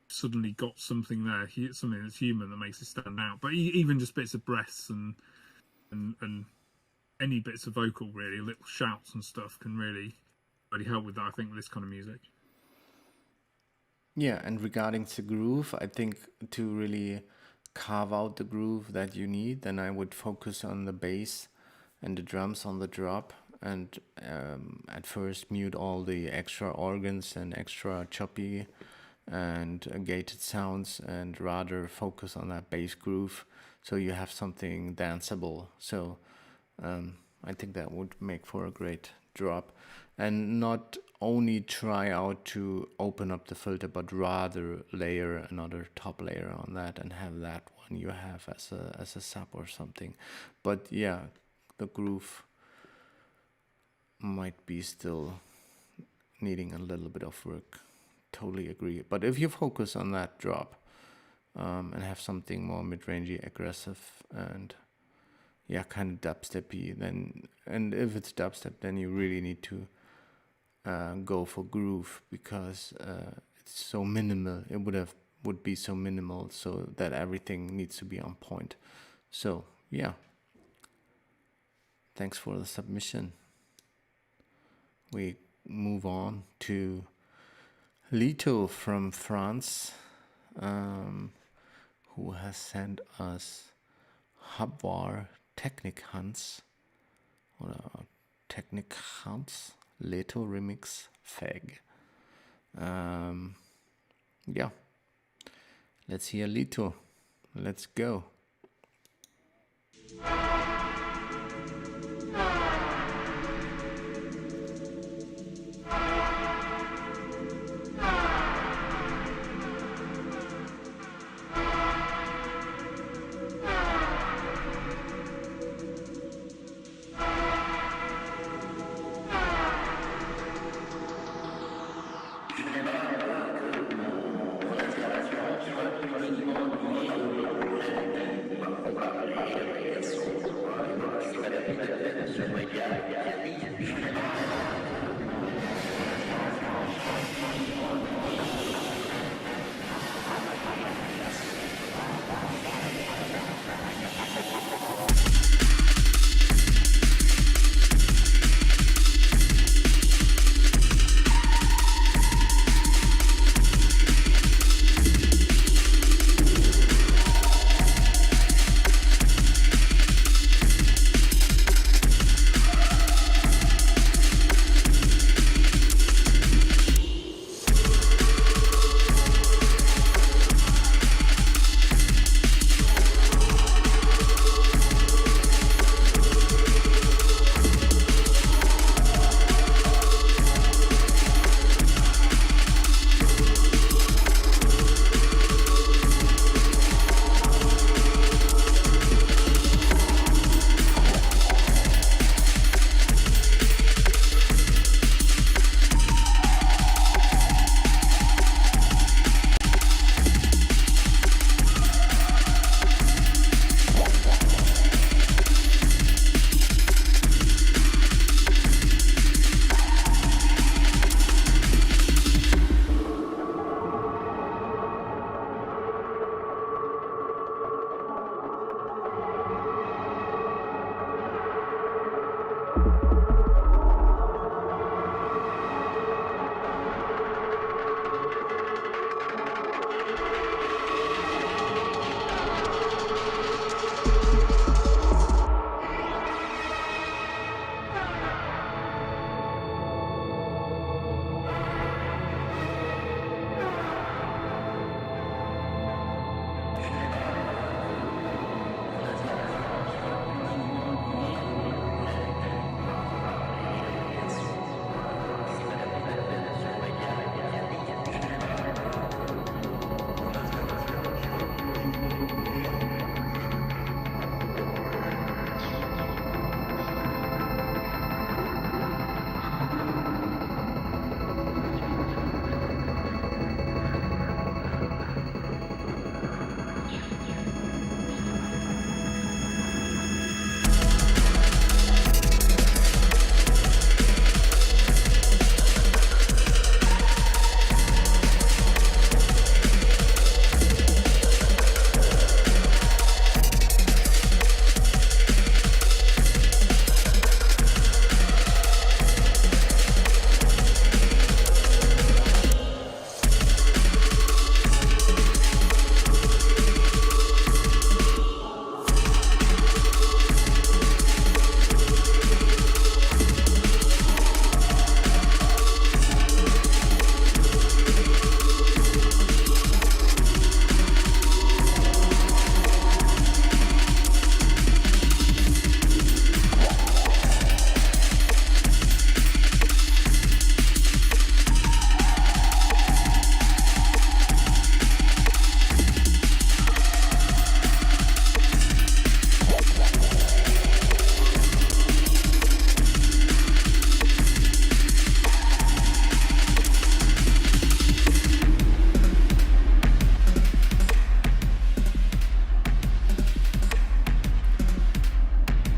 Speaker 2: suddenly got something there, something that's human that makes it stand out. But even just bits of breaths and any bits of vocal, really, little shouts and stuff can really help with that, I think, with this kind of music.
Speaker 1: Yeah, and regarding the groove, I think to really carve out the groove that you need, then I would focus on the bass and the drums on the drop, and at first mute all the extra organs and extra choppy and gated sounds, and rather focus on that bass groove so you have something danceable. So I think that would make for a great drop, and not only try out to open up the filter, but rather layer another top layer on that and have that one you have as a sub or something. But yeah, the groove might be still needing a little bit of work. Totally agree. But if you focus on that drop and have something more mid-rangey, aggressive, and kind of dubsteppy, then, and if it's dubstep, then you really need to go for groove, because it's so minimal. It would be so minimal, so that everything needs to be on point. So yeah, thanks for the submission. We move on to Lito from France, who has sent us Habwar Technik Hans oder Technik Hans Leto Remix Fag. Yeah, let's hear Lito. Let's go.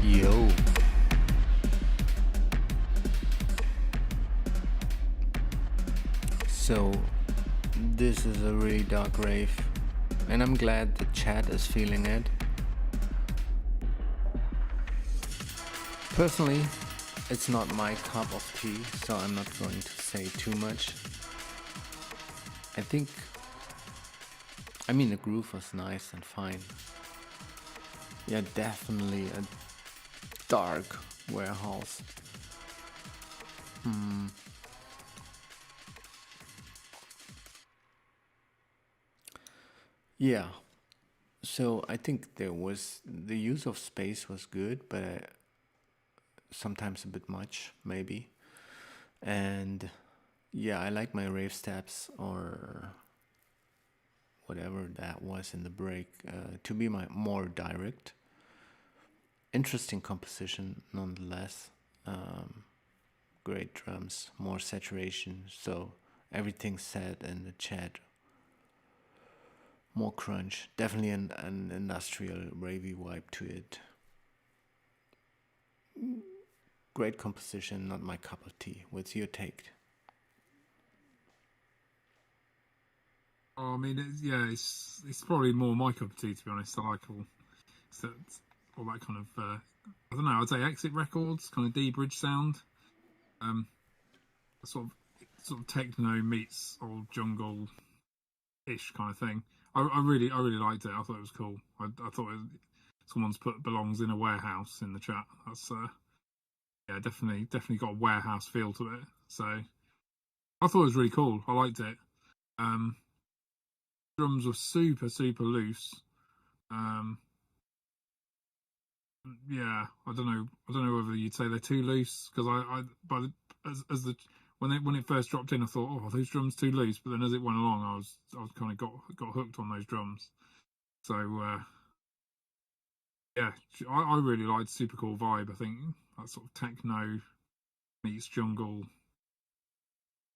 Speaker 1: Yo. So, this is a really dark rave, and I'm glad the chat is feeling it. Personally, it's not my cup of tea, so I'm not going to say too much. I mean, the groove was nice and fine. Yeah, definitely a dark warehouse. Yeah, so I think the use of space was good, but sometimes a bit much, maybe. And yeah, I like my rave steps or whatever that was in the break to be more direct. Interesting composition nonetheless. Great drums, more saturation, so everything said in the chat. More crunch, definitely an industrial ravey vibe to it. Great composition, not my cup of tea. What's your take?
Speaker 2: Oh, I mean, it's probably more my cup of tea, to be honest. I like all that kind of I don't know. I'd say Exit Records kind of D-bridge sound. Sort of techno meets old jungle ish kind of thing. I really liked it. I thought it was cool. I thought someone's put belongs in a warehouse in the chat. That's yeah, definitely got a warehouse feel to it. So I thought it was really cool. I liked it. Drums were super loose. Yeah, I don't know whether you'd say they're too loose because as the when it first dropped in, I thought, oh, those drums too loose. But then as it went along, I was kind of got hooked on those drums. So yeah, I really liked super cool vibe. I think that sort of techno meets jungle,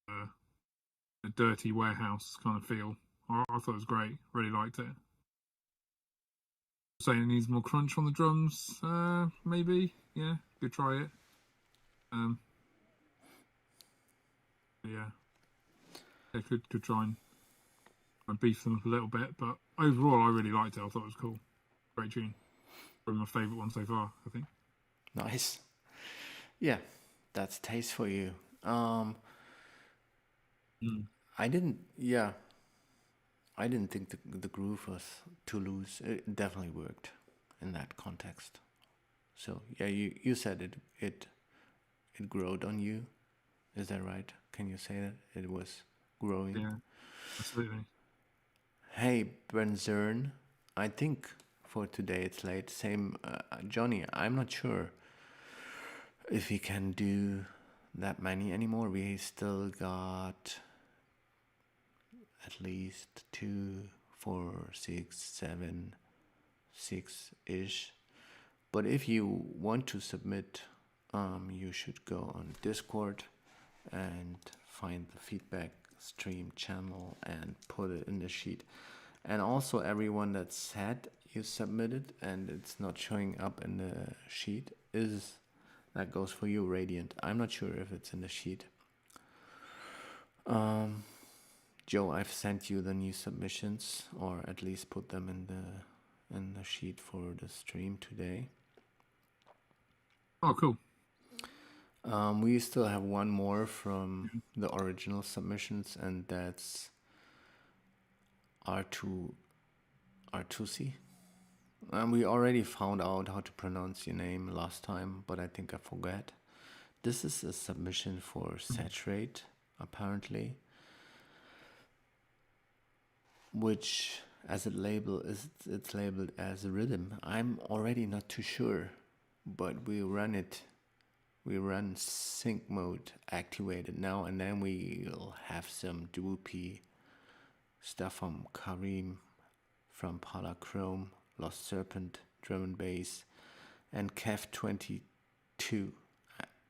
Speaker 2: a dirty warehouse kind of feel. I thought it was great. Really liked it. Saying it needs more crunch on the drums, maybe. Yeah, could try it. Yeah, they could try and beef them up a little bit, but overall, I really liked it. I thought it was cool. Great tune. Probably my favourite one so far, I think.
Speaker 1: Nice. Yeah, that's taste for you. I didn't. Yeah, I didn't think the groove was too loose. It definitely worked in that context. So yeah, you said it growed on you. Is that right? Can you say that it was growing?
Speaker 2: Yeah, absolutely.
Speaker 1: Hey, Benzern, I think for today it's late. Same, Johnny. I'm not sure if we can do that many anymore. We still got at least 2, 4, 6, 7, 6-ish. But if you want to submit, you should go on Discord and find the feedback stream channel and put it in the sheet. And also everyone that said you submitted and it's not showing up in the sheet that goes for you, Radiant. I'm not sure if it's in the sheet. Joe, I've sent you the new submissions, or at least put them in the sheet for the stream today.
Speaker 2: Oh, cool.
Speaker 1: We still have one more from the original submissions, and that's Artusi. We already found out how to pronounce your name last time, but I think I forgot. This is a submission for SATURATE, apparently, which it's labeled as a rhythm. I'm already not too sure, but we run sync mode activated now, and then we'll have some droopy stuff from Karim, from Palachrome, Lost Serpent, drum and bass, and Kev22.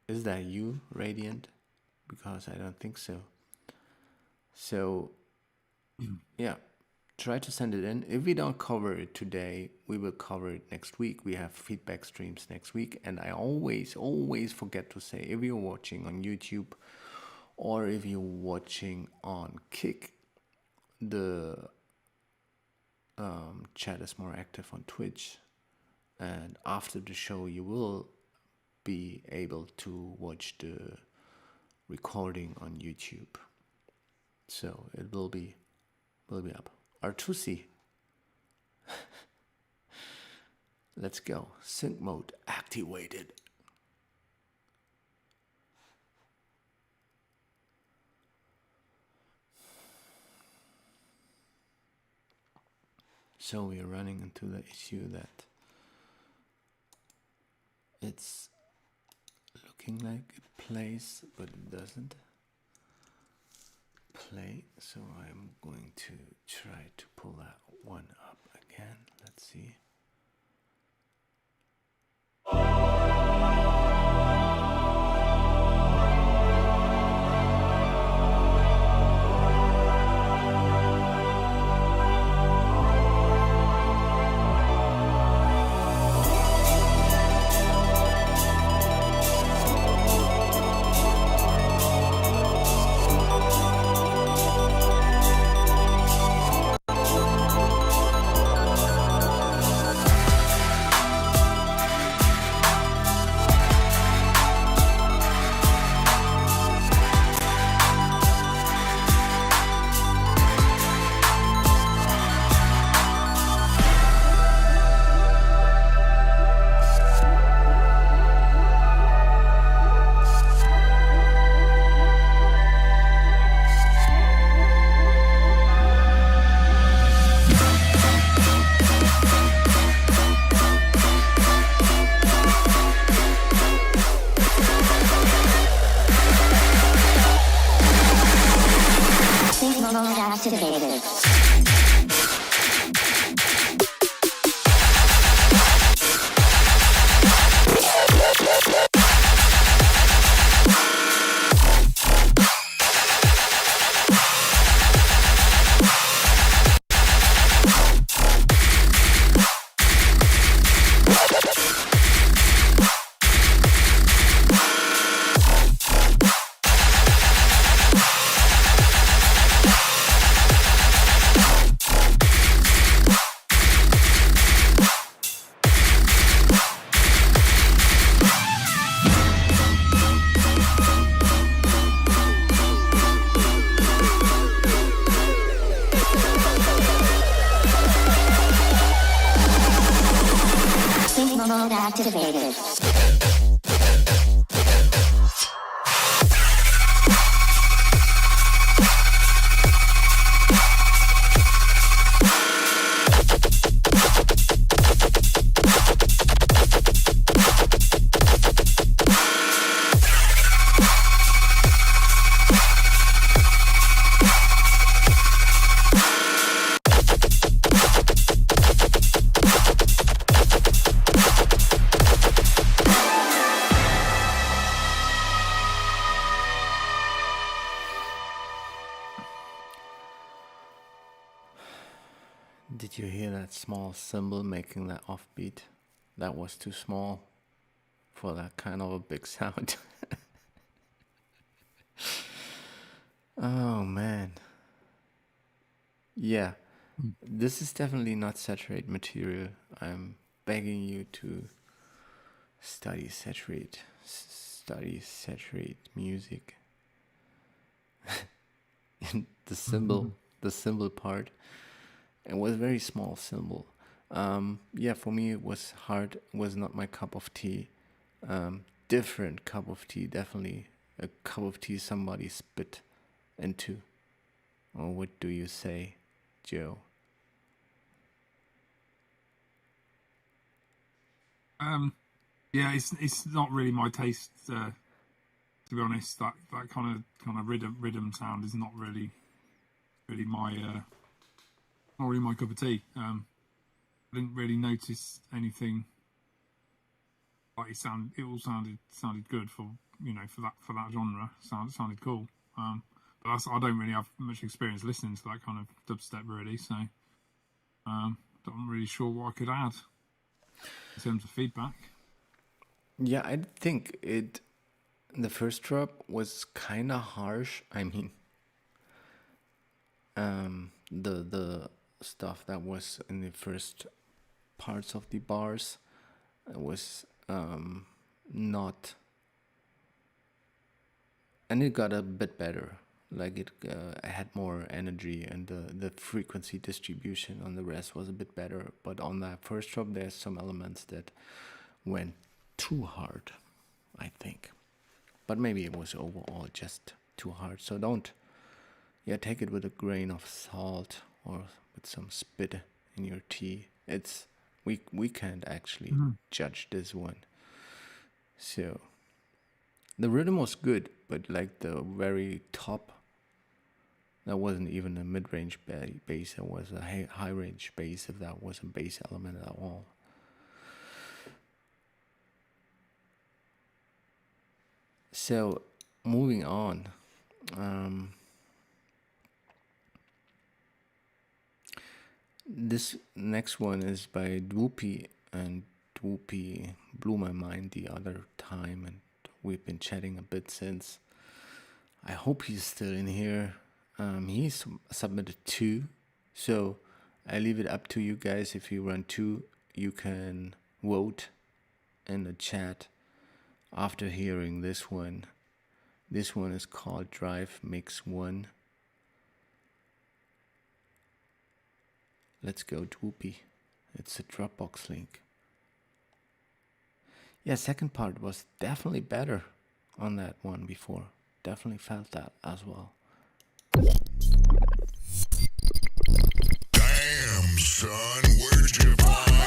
Speaker 1: Is that you, Radiant? Because I don't think so. So, yeah, try to send it in. If we don't cover it today, we will cover it next week. We have feedback streams next week. And I always forget to say, if you're watching on YouTube or if you're watching on Kick, the chat is more active on Twitch. And after the show, you will be able to watch the recording on YouTube. So it will be up. Artusi. Let's go. Sync mode activated. So we are running into the issue that it's looking like it plays, but it doesn't play. So I'm going to try to pull that one up again. Let's see.
Speaker 5: Sync mode activated. Sync mode activated.
Speaker 1: Did you hear that small cymbal making that offbeat? That was too small for that kind of a big sound. Oh man. Yeah. This is definitely not saturate material. I'm begging you to study saturate music. And the cymbal part. It was a very small cymbal. Yeah, for me it was hard. It was not my cup of tea. Different cup of tea, definitely a cup of tea somebody spit into. Or what do you say, Joe?
Speaker 2: Yeah, it's not really my taste, to be honest. That kind of rhythm sound is not really my not really my cup of tea. I didn't really notice anything like it all sounded good for for that genre. Sounded cool. But I don't really have much experience listening to that kind of dubstep really. So I'm really sure what I could add in terms of feedback.
Speaker 1: Yeah, I think the first drop was kind of harsh. I mean, the stuff that was in the first parts of the bars was not, and it got a bit better. Like it had more energy, and the frequency distribution on the rest was a bit better. But on that first drop, there's some elements that went too hard, I think. But maybe it was overall just too hard. So don't, take it with a grain of salt or with some spit in your tea. It's we can't actually judge this one. So the rhythm was good, but like the very top, that wasn't even a mid-range bass. It was a high-range bass, if that was a bass element at all. So moving on. This next one is by Dwoopy, and Dwoopy blew my mind the other time, and we've been chatting a bit since. I hope he's still in here. He's submitted 2, so I leave it up to you guys. If you run 2, you can vote in the chat after hearing this one. This one is called Drive Mix 1. Let's go, Dwoopy. It's a Dropbox link. Yeah, second part was definitely better on that one before. Definitely felt that as well.
Speaker 6: Damn, son, where'd you find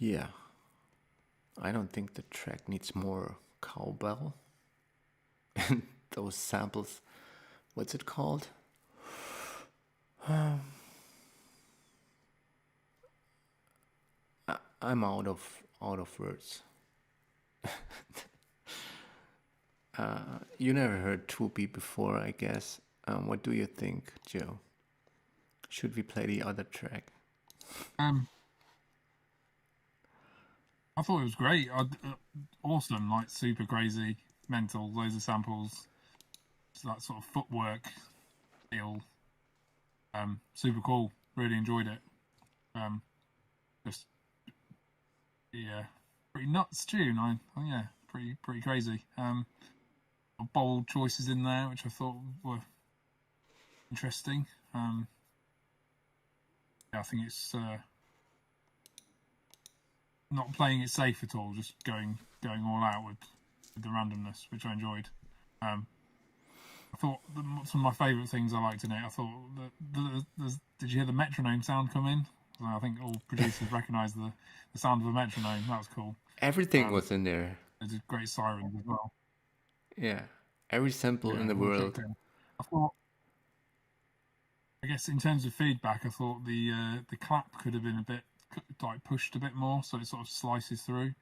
Speaker 1: Yeah. I don't think the track needs more cowbell. And those samples, what's it called? I'm out of words. You never heard Tupi before, I guess. What do you think, Joe? Should we play the other track?
Speaker 2: I thought it was great. Awesome, like super crazy, mental, loads of samples. It's that sort of footwork feel. Super cool. Really enjoyed it. Just yeah, pretty nuts tune. Yeah, pretty crazy. Bold choices in there, which I thought were interesting. Yeah, I think it's not playing it safe at all, just going all out with the randomness, which I enjoyed. I thought some of my favourite things I liked in it. I thought did you hear the metronome sound come in? I think all producers recognise the sound of a metronome. That was cool.
Speaker 1: Everything was in there.
Speaker 2: There's a great siren as well.
Speaker 1: Yeah, every sample in the
Speaker 2: all
Speaker 1: world.
Speaker 2: kicked in. I guess in terms of feedback, I thought the clap could have been a bit like pushed a bit more, so it sort of slices through.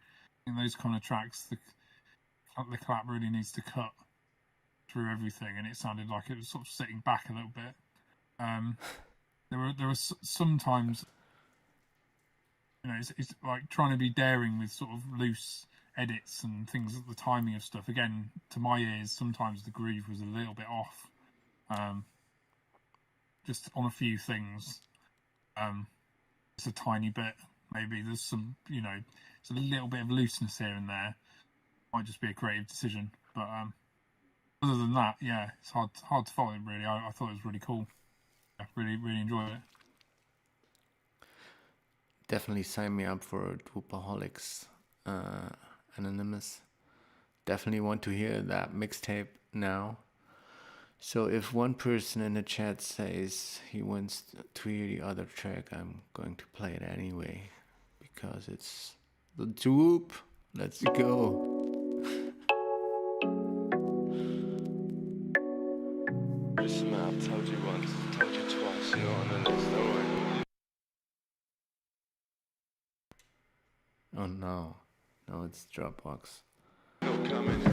Speaker 2: In those kind of tracks, the clap really needs to cut through everything, and it sounded like it was sort of sitting back a little bit. There were sometimes, you know, it's like trying to be daring with sort of loose edits and things. The timing of stuff, again, to my ears, sometimes the groove was a little bit off. Just on a few things, just a tiny bit. Maybe there's some, you know, it's a little bit of looseness here and there. Might just be a creative decision, but other than that, yeah, it's hard to follow it really. I thought it was really cool. I really enjoyed it.
Speaker 1: Definitely sign me up for Dubplates Anonymous. Definitely want to hear that mixtape now. So if one person in the chat says he wants to hear the other track, I'm going to play it anyway because it's the Dub. Let's go. Listen, I've told you once, told you twice, you're on the next story. Oh no, it's Dropbox. No comment.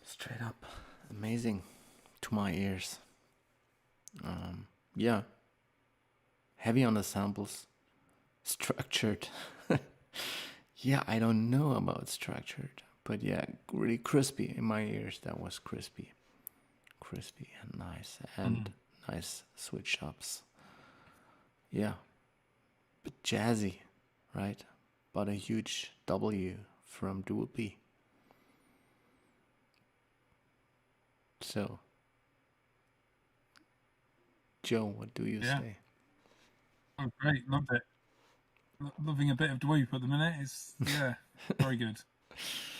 Speaker 1: Straight up amazing to my ears. Yeah, heavy on the samples, structured. Yeah, I don't know about structured, But yeah, really crispy in my ears. That was crispy and nice, and nice switch ups. Yeah, but jazzy, right? But a huge W from Dubplates. So, Joe, what do you
Speaker 2: Yeah.
Speaker 1: say?
Speaker 2: Oh, great, loved it. Loving a bit of dweep at the minute. It's very good,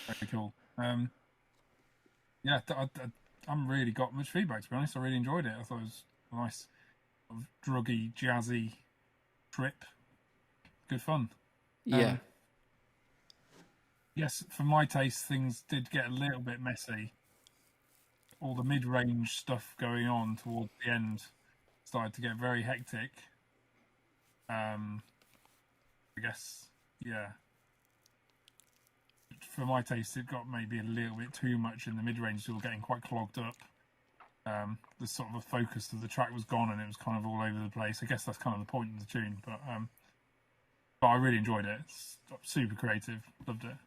Speaker 2: very cool. Yeah, I haven't really got much feedback, to be honest. I really enjoyed it. I thought it was a nice, sort of druggy, jazzy trip. Good fun.
Speaker 1: Yeah,
Speaker 2: Yes, for my taste, things did get a little bit messy. All the mid-range stuff going on towards the end started to get very hectic. I guess, yeah. For my taste, it got maybe a little bit too much in the mid-range, still getting quite clogged up. The sort of a focus of the track was gone, and it was kind of all over the place. I guess that's kind of the point of the tune, but I really enjoyed it. It's super creative, loved it.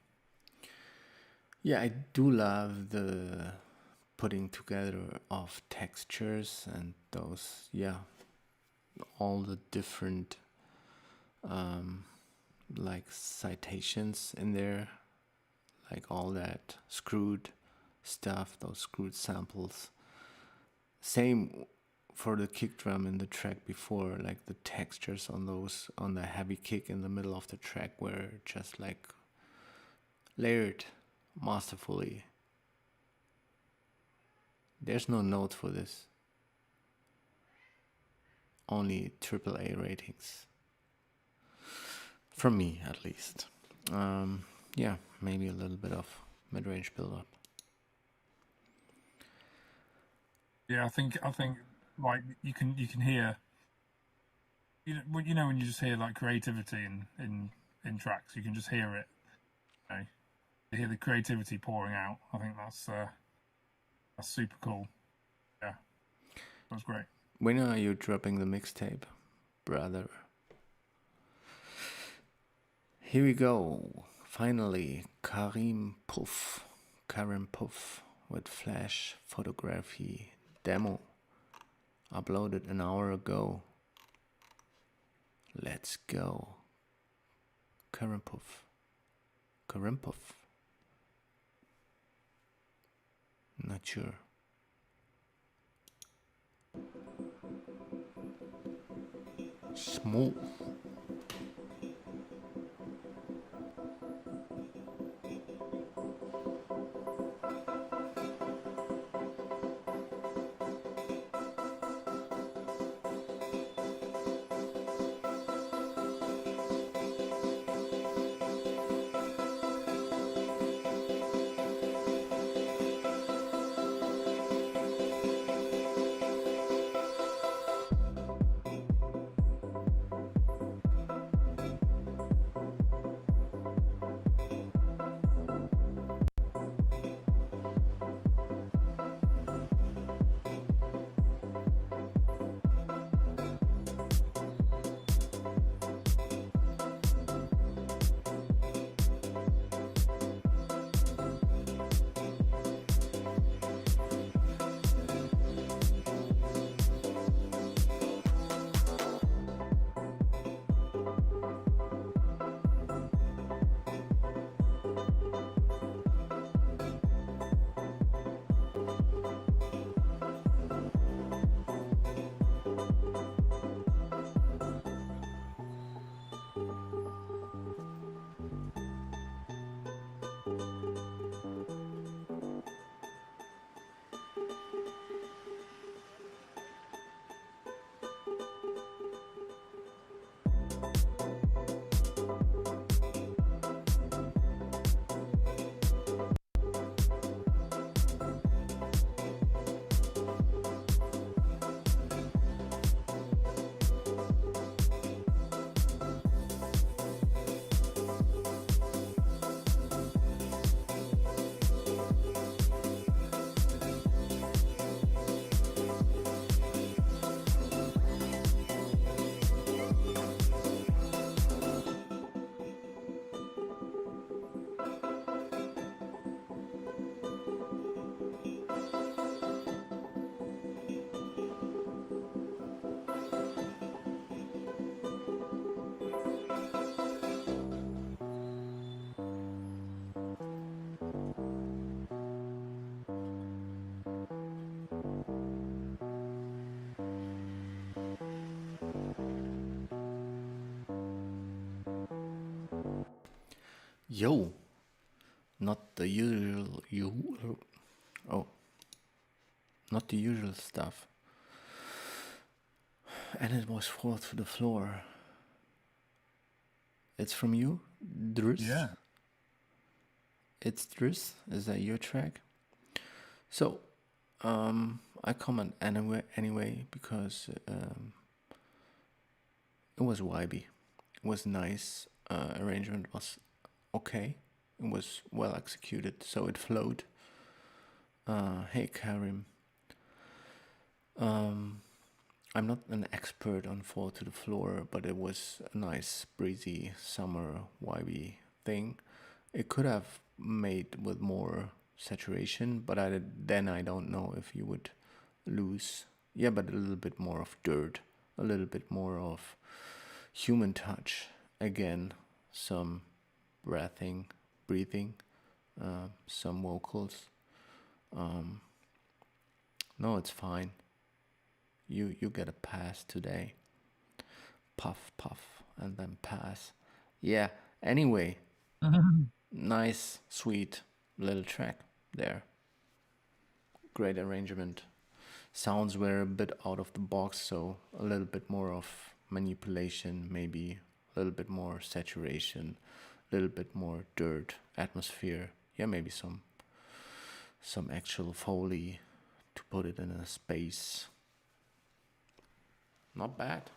Speaker 1: yeah, I do love the putting together of textures and those, yeah, all the different like citations in there, like all that screwed stuff, those screwed samples. Same for the kick drum in the track before, like the textures on those, on the heavy kick in the middle of the track were just like layered masterfully. There's no note for this. Only AAA ratings. From me, at least. Yeah, maybe a little bit of mid-range build-up.
Speaker 2: Yeah, I think like you can hear, you know when you just hear like creativity in tracks, you can just hear it. You know, you hear the creativity pouring out. I think that's super cool. Yeah, that's great.
Speaker 1: When are you dropping the mixtape, brother? Here we go. Finally, Karen Puff with flash photography demo. Uploaded an hour ago. Let's go. Karen Puff. Not sure. Smooth. Yo, not the usual. Oh, not the usual stuff. And it was fall to the floor. It's from you, Dris?
Speaker 2: Yeah.
Speaker 1: It's Dris. Is that your track? So, I comment anyway because it was vibey. It was nice. Arrangement was okay. It was well executed, so it flowed. Hey Karim. I'm not an expert on Fall to the Floor, but it was a nice, breezy, summer, vibey thing. It could have made with more saturation, but then I don't know if you would lose. Yeah, but a little bit more of dirt, a little bit more of human touch. Again, some breathing, some vocals. No, it's fine. You get a pass today. Puff, puff, and then pass. Yeah, anyway. Nice, sweet little track there. Great arrangement. Sounds were a bit out of the box, so a little bit more of manipulation, maybe a little bit more saturation, a little bit more dirt, atmosphere. Yeah, maybe some actual Foley to put it in a space. Not bad.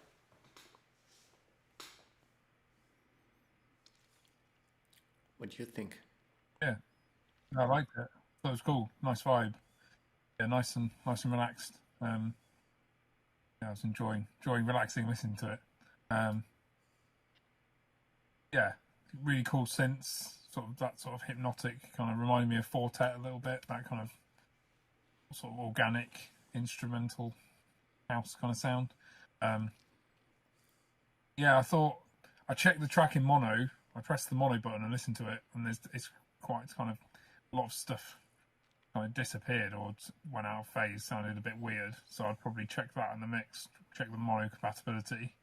Speaker 1: What do you think?
Speaker 2: Yeah. I liked it. Thought it was cool. Nice vibe. Yeah, nice and relaxed. Yeah, I was enjoying relaxing listening to it. Yeah, really cool synths. That sort of hypnotic kind of reminded me of Fortet a little bit. That kind of sort of organic instrumental house kind of sound. Yeah, I checked the track in mono. I pressed the mono button and listened to it, and it's kind of a lot of stuff kind of disappeared or went out of phase, sounded a bit weird. So I'd probably check that in the mix, check the mono compatibility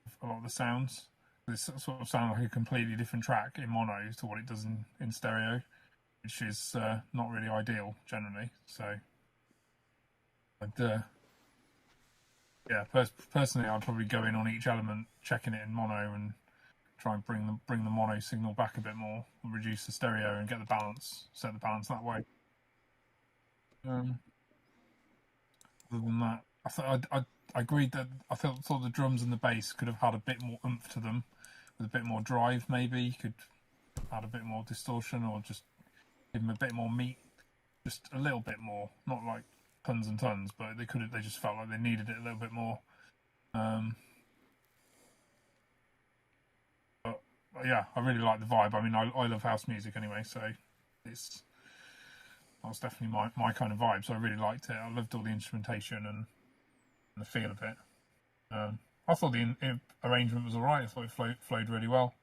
Speaker 2: of a lot of the sounds. This sort of sound like a completely different track in mono to what it does in stereo, which is not really ideal generally. So I'd yeah, personally, I'd probably go in on each element, checking it in mono, and try and bring the mono signal back a bit more, and reduce the stereo, and get the balance, set the balance that way. Other than that, I agreed that I thought the drums and the bass could have had a bit more oomph to them, with a bit more drive. Maybe could add a bit more distortion, or just give them a bit more meat, just a little bit more, not like tons and tons, but they just felt like they needed it a little bit more. But yeah, I really like the vibe. I mean, I love house music anyway, so that was definitely my kind of vibe. So I really liked it. I loved all the instrumentation and the feel of it. I thought the arrangement was alright. I thought it flowed really well.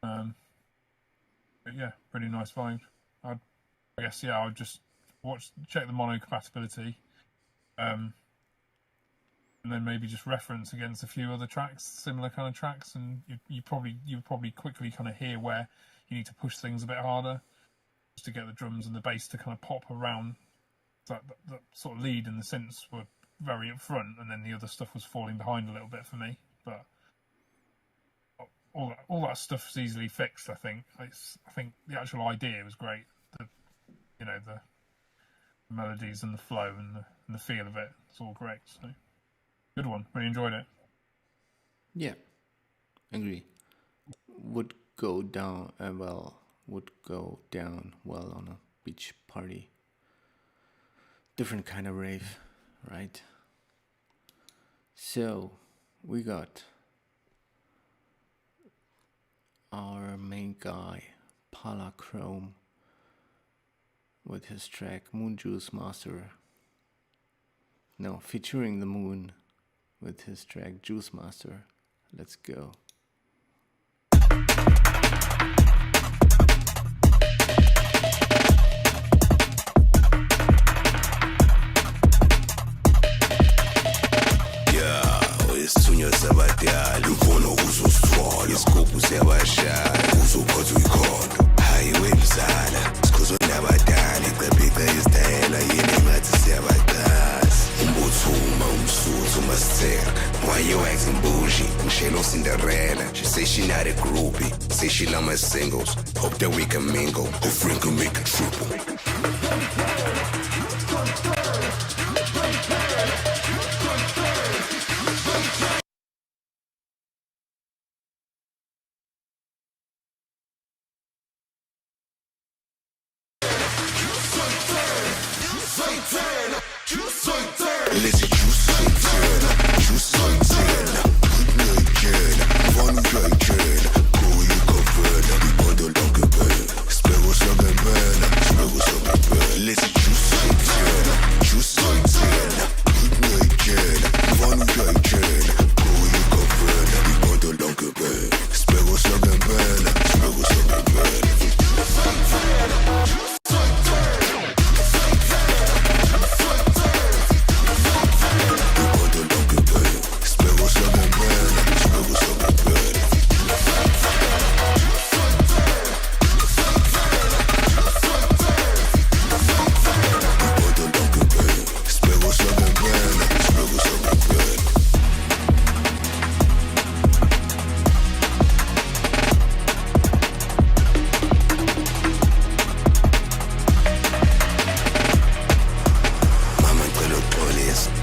Speaker 2: But yeah, pretty nice vibe. I guess I would just check the mono compatibility, and then maybe just reference against a few other tracks, similar kind of tracks, and you probably quickly kind of hear where you need to push things a bit harder, just to get the drums and the bass to kind of pop around. That sort of lead and the synths were very up front, and then the other stuff was falling behind a little bit for me. But all that stuff's easily fixed. I think the actual idea was great. The melodies and the flow and the feel of it, it's all great. So good one. Really enjoyed it.
Speaker 1: Yeah, agree. Would go down well on a beach party. Different kind of rave, right? So we got our main guy, Palachrome, with his track Moon Juice Master. No, featuring the moon with his track Juice Master. Let's go.
Speaker 6: Isithunywa sabatyali umfono uzosithwala
Speaker 7: isigubhu siyabashaya uzophatha uyikhonto hayi wemzala sikhuzo nabadala icebhice isitayela yini engathi siyabaqasa umbuthuma umsuthu masithera why you acting bougie ngishelo Cinderella she say she not a groupie say she love my singles hope that we can mingle her friend can make it triple. Lazy juice soytana, juice soytana, gudnöjtjena, vannöjtjena, koju koföna, vi bondol donkerbön, spego sogenböna, spego sogenbön. Lazy juice soytana, juice soytana, gudnöjtjena, vannöjtjena, koju koföna, vi bondol donkerbön, spego sogenböna, spego sogenbön.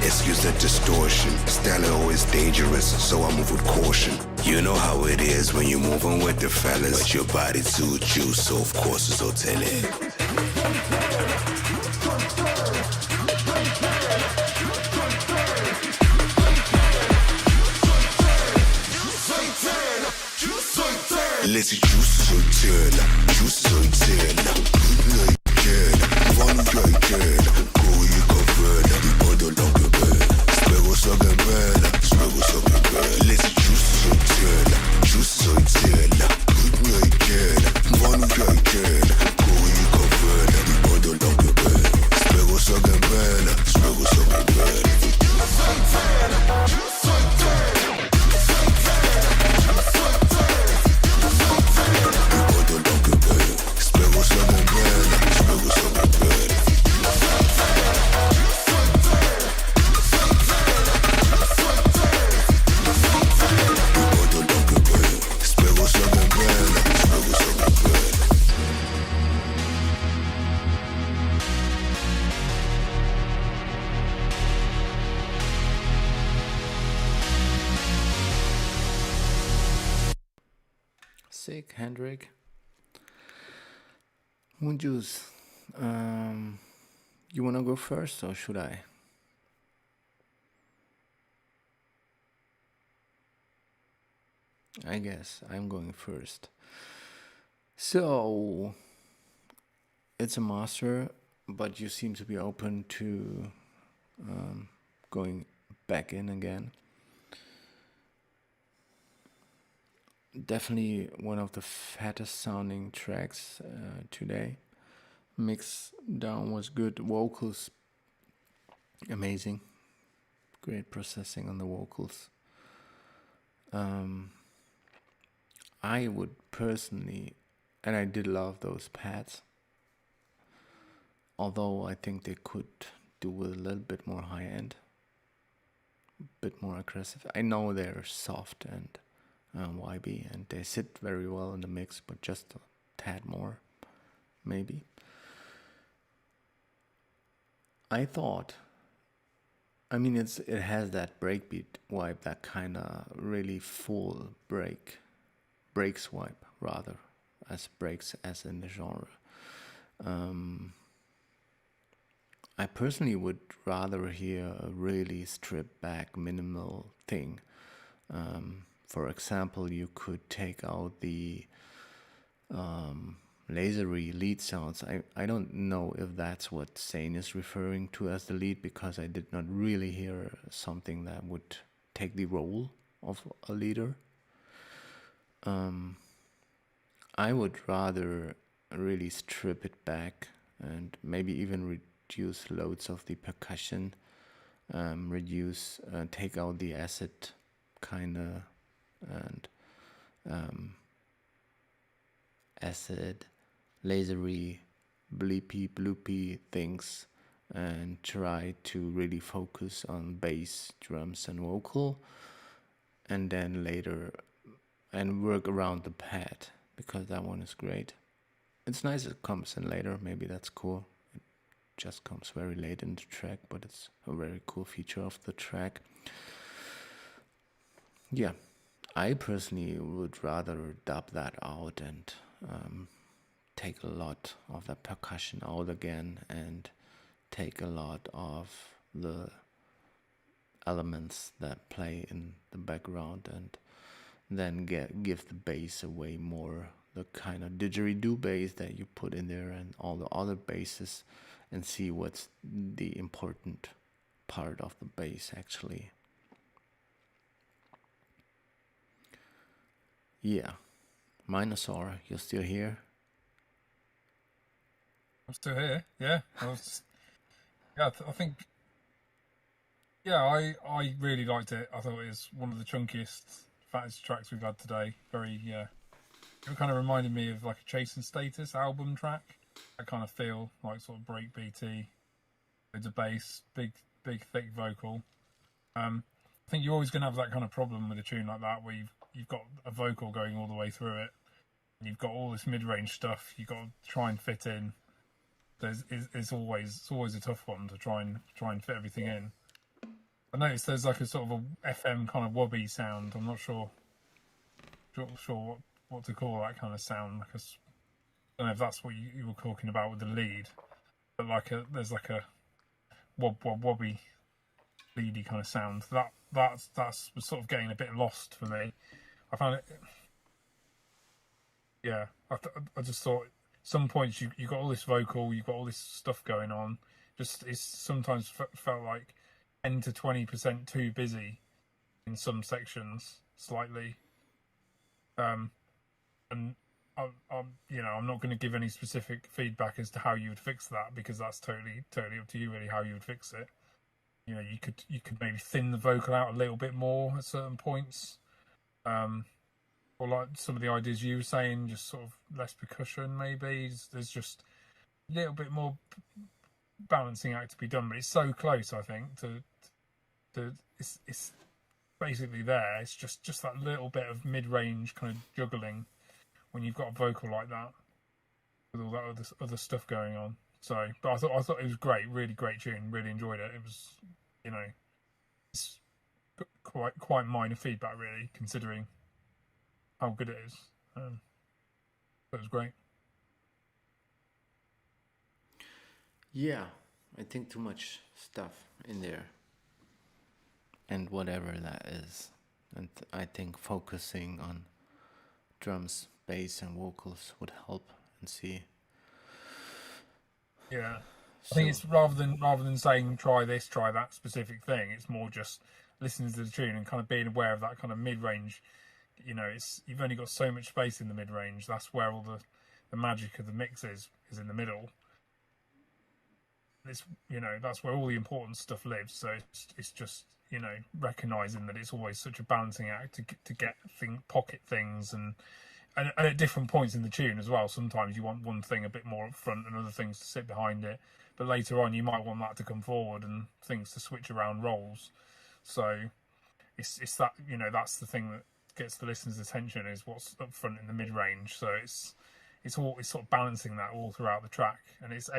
Speaker 7: Excuse the distortion, style always dangerous, so I move with caution. You know how it is when you're moving with the fellas, but your body too juice, so of course it's hotel. Lazy juice soytana, juice soytana, gudnöjtjena, vannöjtjena, koju koföna, vi bondol donkerbön, spego sogenböna, spego sogenbön. Lazy juice soytana, juice soytana, gudnöjtjena, vannöjtjena, koju koföna, vi bondol donkerbön, spego sogenböna, spego sogenbön.
Speaker 1: Sick, Hendrik. Moon Juice. You wanna go first or should I? I guess I'm going first. So it's a master, but you seem to be open to going back in again. Definitely one of the fattest sounding tracks today. Mix down was good. Vocals amazing. Great processing on the vocals. I would personally, and I did love those pads, although I think they could do with a little bit more high end, a bit more aggressive. I know they're soft and YB and they sit very well in the mix, but just a tad more, maybe. I thought, I mean, it has that breakbeat vibe, that kind of really full breaks vibe, rather, as breaks as in the genre. I personally would rather hear a really stripped back minimal thing. For example, you could take out the lasery lead sounds. I don't know if that's what Zane is referring to as the lead, because I did not really hear something that would take the role of a leader. I would rather really strip it back and maybe even reduce loads of the percussion, take out the acid kinda, and acid, lasery, bleepy, bloopy things, and try to really focus on bass, drums, and vocal, and then later and work around the pad, because that one is great. It's nice it comes in later, maybe that's cool. It just comes very late in the track, but it's a very cool feature of the track. Yeah, I personally would rather dub that out and take a lot of the percussion out again and take a lot of the elements that play in the background, and then give the bass away more, the kind of didgeridoo bass that you put in there and all the other basses, and see what's the important part of the bass actually. Yeah, Minosaur, you're still here?
Speaker 2: I'm still here. Yeah, I think. Yeah, I really liked it. I thought it was one of the chunkiest, fattest tracks we've had today. Very, it kind of reminded me of like a Chase and Status album track. I kind of feel like sort of break beaty, loads of bass, big thick vocal. I think you're always going to have that kind of problem with a tune like that, where you've got a vocal going all the way through it, and you've got all this mid-range stuff you've got to try and fit in. It's always a tough one to try and fit everything in. I noticed there's like a sort of a FM kind of wobbly sound. I'm not sure what to call that kind of sound. Because I don't know if that's what you were talking about with the lead, but there's like a wobbly leady kind of sound. That's sort of getting a bit lost for me. I found it. Yeah, I just thought some points you got all this vocal, you've got all this stuff going on. Just it's sometimes felt like 10 to 20% too busy in some sections, slightly. And I'm not going to give any specific feedback as to how you would fix that, because that's totally up to you really how you would fix it. You know, you could maybe thin the vocal out a little bit more at certain points, or like some of the ideas you were saying, just sort of less percussion maybe. There's just a little bit more balancing act to be done, but it's so close. I think to it's basically there. It's just that little bit of mid-range kind of juggling when you've got a vocal like that with all that other stuff going on. So, but I thought it was great, really great tune. Really enjoyed it. It was, it's quite minor feedback really, considering how good it is. It was great.
Speaker 1: Yeah, I think too much stuff in there, and whatever that is. And I think focusing on drums, bass, and vocals would help, and see.
Speaker 2: Yeah, I think it's rather than saying try this, try that specific thing. It's more just listening to the tune and kind of being aware of that kind of mid-range. You've only got so much space in the mid-range. That's where all the magic of the mix is in the middle. It's that's where all the important stuff lives. So it's just recognizing that it's always such a balancing act to get pocket things and at different points in the tune as well. Sometimes you want one thing a bit more up front and other things to sit behind it, but later on you might want that to come forward and things to switch around roles. So it's that that's the thing that gets the listener's attention, is what's up front in the mid range. So it's sort of balancing that all throughout the track, and it's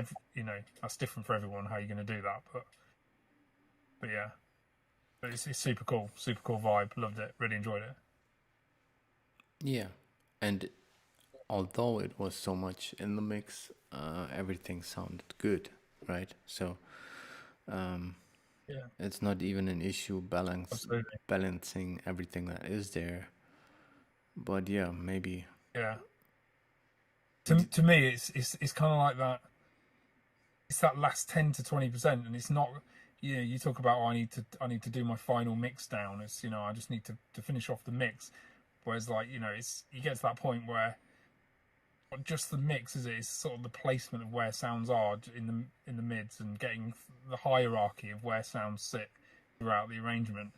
Speaker 2: that's different for everyone how you're going to do that. But yeah, but it's super cool vibe. Loved it, really enjoyed it.
Speaker 1: Yeah, and although it was so much in the mix, everything sounded good, right? So
Speaker 2: Yeah,
Speaker 1: it's not even an issue
Speaker 2: absolutely.
Speaker 1: balancing everything that is there. But yeah, maybe.
Speaker 2: Yeah. To me, it's kind of like that. It's that last 10 to 20%, and it's not. You talk about I need to do my final mix down. It's I just need to finish off the mix. Whereas it's you get to that point where not just the mix it's sort of the placement of where sounds are in the mids, and getting the hierarchy of where sounds sit throughout the arrangement.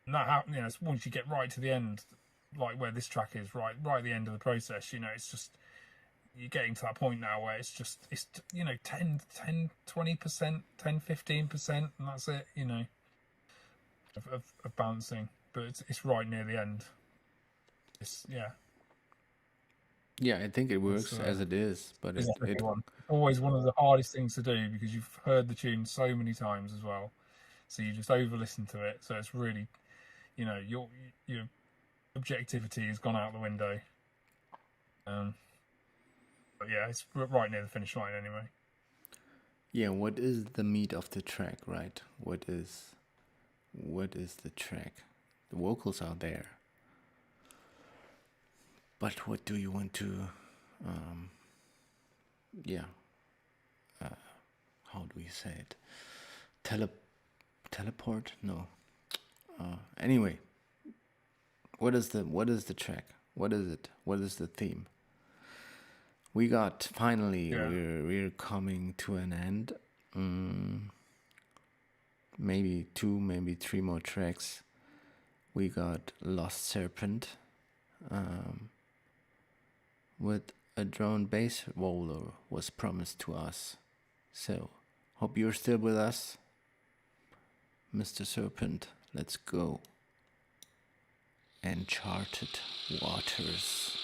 Speaker 2: And that happens, once you get right to the end, like where this track is, right at the end of the process. You know, it's just you're getting to that point now where it's 10, 20%, 10, 15%, and that's it. You know, of balancing, but it's right near the end.
Speaker 1: Yeah, I think it works as it is, but
Speaker 2: It's
Speaker 1: it
Speaker 2: always one of the hardest things to do because you've heard the tune so many times as well, so you just over listen to it. So it's really, you know, your objectivity has gone out the window. But yeah, it's right near the finish line anyway.
Speaker 1: Yeah, what is the meat of the track, right? What is the track? The vocals are there. But what do you want to how do we say it? Teleport? No. Anyway, what is the track? What is it? What is the theme? We got finally we're coming to an end. Maybe 2, maybe 3 more tracks. We got Lost Serpent with a drone bass roller was promised to us. So hope you're still with us, Mr. Serpent. Let's go. Uncharted waters.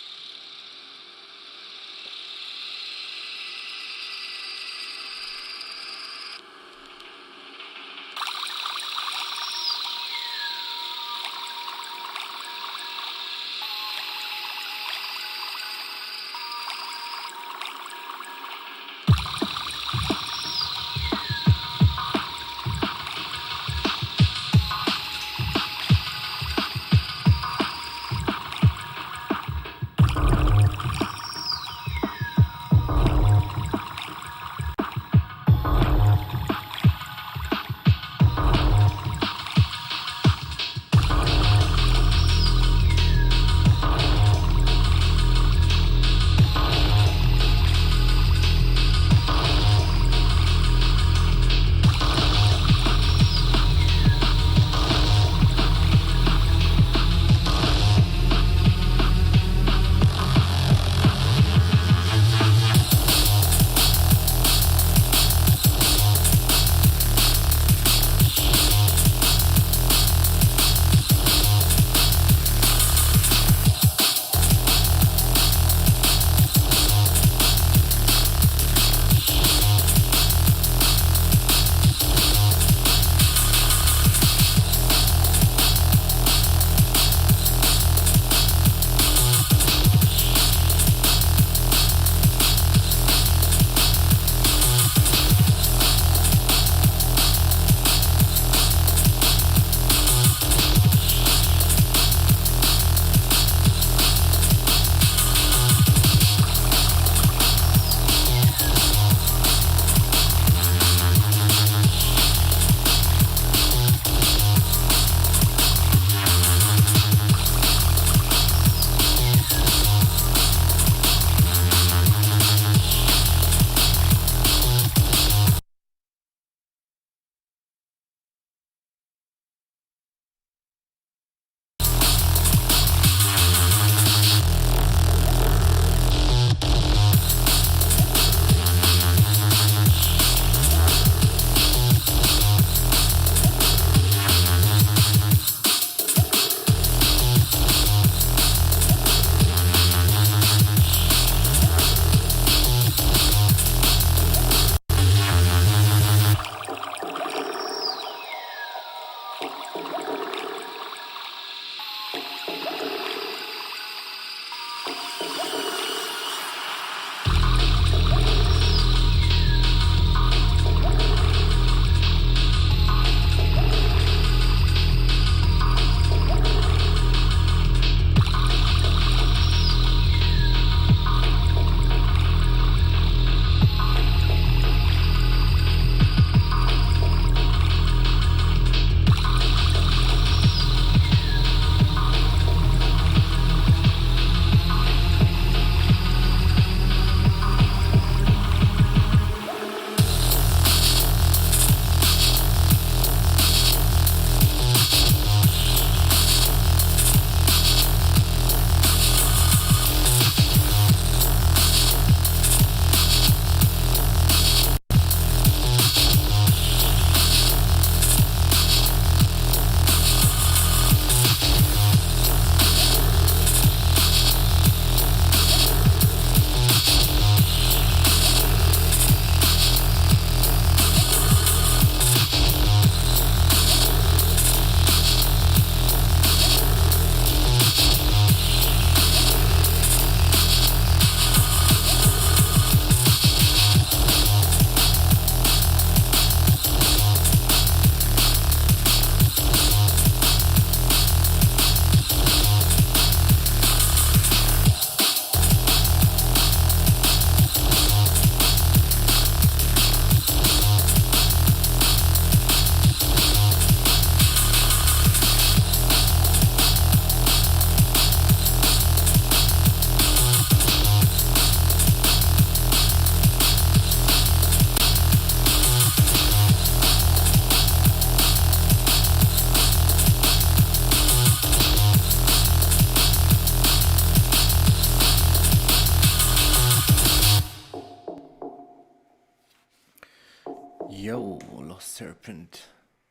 Speaker 1: Serpent.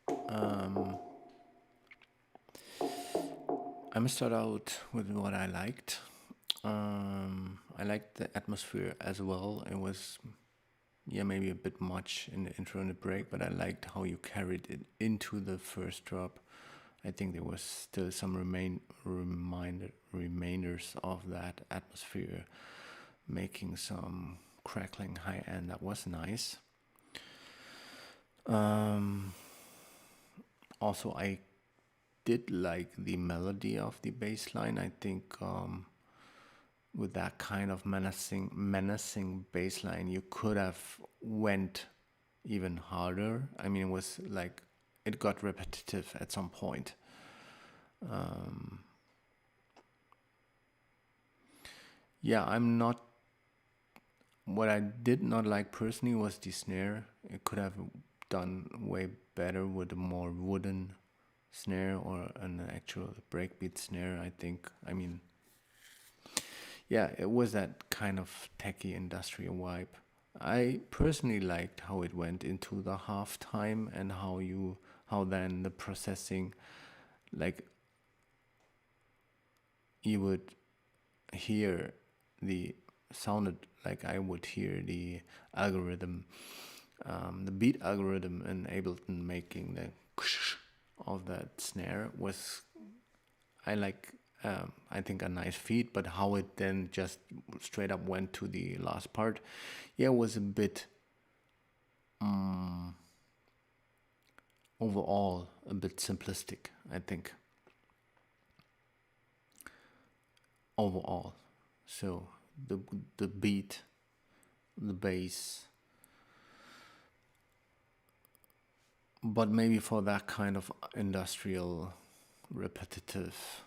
Speaker 1: I'm gonna start out with what I liked. I liked the atmosphere as well. It was, yeah, maybe a bit much in the intro and the break, but I liked how you carried it into the first drop. I think there was still some remainders of that atmosphere, making some crackling high end. That was nice. Also, I did like the melody of the bass line. I think with that kind of menacing bass line, you could have went even harder. I mean, it was like it got repetitive at some point. Yeah, I'm not. What I did not like personally was the snare. It could have done way better with a more wooden snare or an actual breakbeat snare, I think. I mean, yeah, it was that kind of techie industrial vibe. I personally liked how it went into the halftime and how then the processing, like you would hear the sounded like I would hear the algorithm, the beat algorithm in Ableton making the of that snare was, I like, I think a nice feat, but how it then just straight up went to the last part, yeah, was a bit overall a bit simplistic, I think. Overall. So the beat, the bass, but maybe for that kind of industrial, repetitive,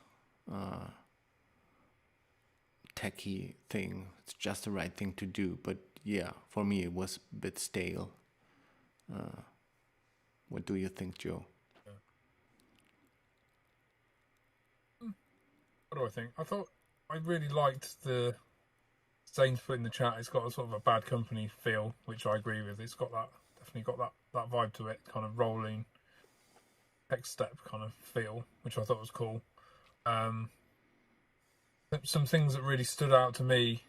Speaker 1: techie thing, it's just the right thing to do. But yeah, for me it was a bit stale. What do you think, Joe?
Speaker 2: What do I think? I thought I really liked the Zane's put in the chat. It's got a sort of a Bad Company feel, which I agree with. It's got that, definitely got that vibe to it, kind of rolling X step kind of feel, which I thought was cool. Some things that really stood out to me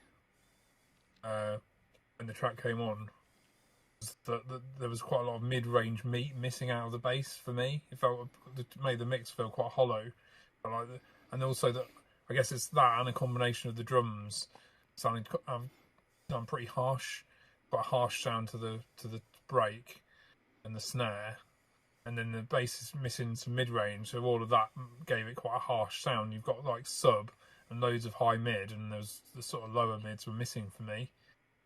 Speaker 2: when the track came on was that there was quite a lot of mid-range meat missing out of the bass for me. It made the mix feel quite hollow. And also that I guess it's that and a combination of the drums sounding pretty harsh, quite a harsh sound to the break and the snare, and then the bass is missing some mid-range, so all of that gave it quite a harsh sound. You've got like sub and loads of high mid, and there's the sort of lower mids were missing for me.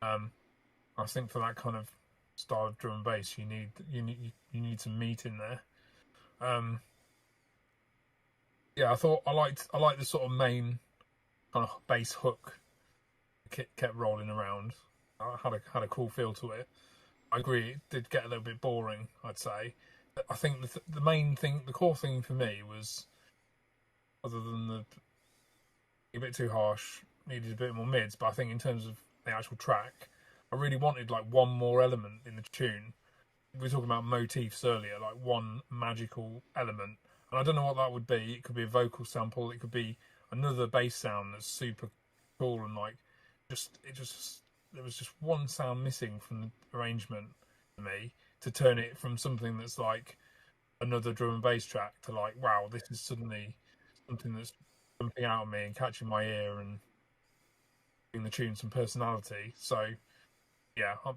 Speaker 2: I think for that kind of style of drum and bass, you need some meat in there. Yeah, I liked the sort of main kind of bass hook kept rolling around. I had a cool feel to it. I agree, it did get a little bit boring, I'd say. I think the main thing, the core thing for me was, other than a bit too harsh, needed a bit more mids, but I think in terms of the actual track, I really wanted like one more element in the tune. We were talking about motifs earlier, like one magical element, and I don't know what that would be. It could be a vocal sample, it could be another bass sound that's super cool, and like there was just one sound missing from the arrangement for me to turn it from something that's like another drum and bass track to like, wow, this is suddenly something that's jumping out at me and catching my ear and giving the tune some personality. So yeah, I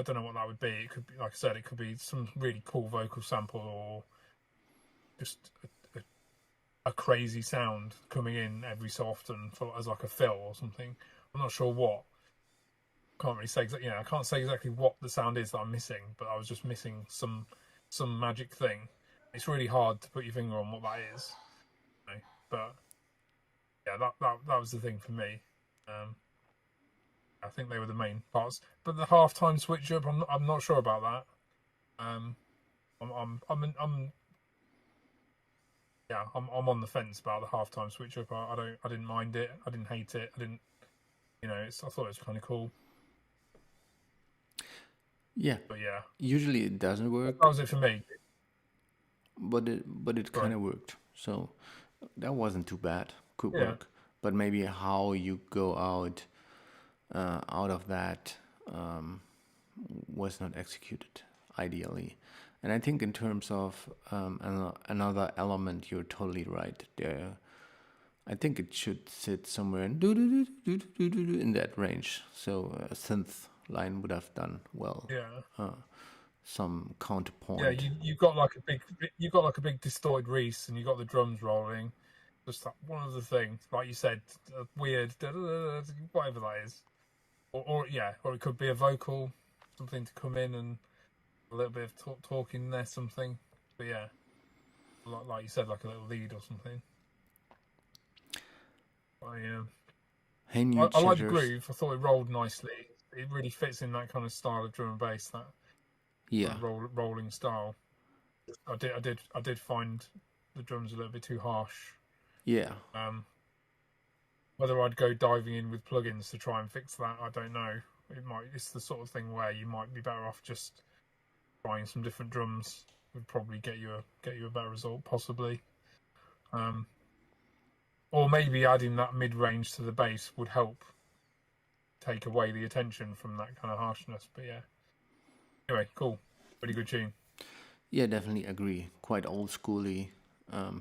Speaker 2: don't know what that would be. It could be, like I said, it could be some really cool vocal sample or just a crazy sound coming in every so often as like a fill or something. I'm not sure what. Can't really say exactly. I can't say exactly what the sound is that I'm missing, but I was just missing some magic thing. It's really hard to put your finger on what that is. But yeah, that was the thing for me. I think they were the main parts. But the halftime switch up, I'm not sure about that. I'm on the fence about the halftime switch up. I didn't mind it. I didn't hate it. I didn't. I thought it was kind of cool.
Speaker 1: Yeah.
Speaker 2: But yeah,
Speaker 1: Usually it doesn't work,
Speaker 2: that was it for me.
Speaker 1: but it kind
Speaker 2: Right.
Speaker 1: of worked. So that wasn't too bad. Could
Speaker 2: Yeah.
Speaker 1: work. But maybe how you go out of that was not executed ideally. And I think in terms of another element, you're totally right there. I think it should sit somewhere in that range. So a synth line would have done well.
Speaker 2: Yeah.
Speaker 1: Some
Speaker 2: Yeah,
Speaker 1: counterpoint.
Speaker 2: you've got like a big distorted Reese, and you got the drums rolling. Just that one of the things, like you said, weird, whatever that is, or it could be a vocal, something to come in and a little bit of talking there, something. But yeah, like you said, like a little lead or something.
Speaker 1: Hey, new
Speaker 2: I like the
Speaker 1: chatters.
Speaker 2: groove. I thought it rolled nicely. It really fits in that kind of style of drum and bass, that
Speaker 1: Yeah.
Speaker 2: rolling style. I did find the drums a little bit too harsh.
Speaker 1: Yeah.
Speaker 2: Whether I'd go diving in with plugins to try and fix that, I don't know. It's the sort of thing where you might be better off just trying some different drums. Would probably get you a better result, possibly. Or maybe adding that mid range to the bass would help take away the attention from that kind of harshness. But yeah. Anyway, cool. Pretty good tune.
Speaker 1: Yeah, definitely agree. Quite old schooly.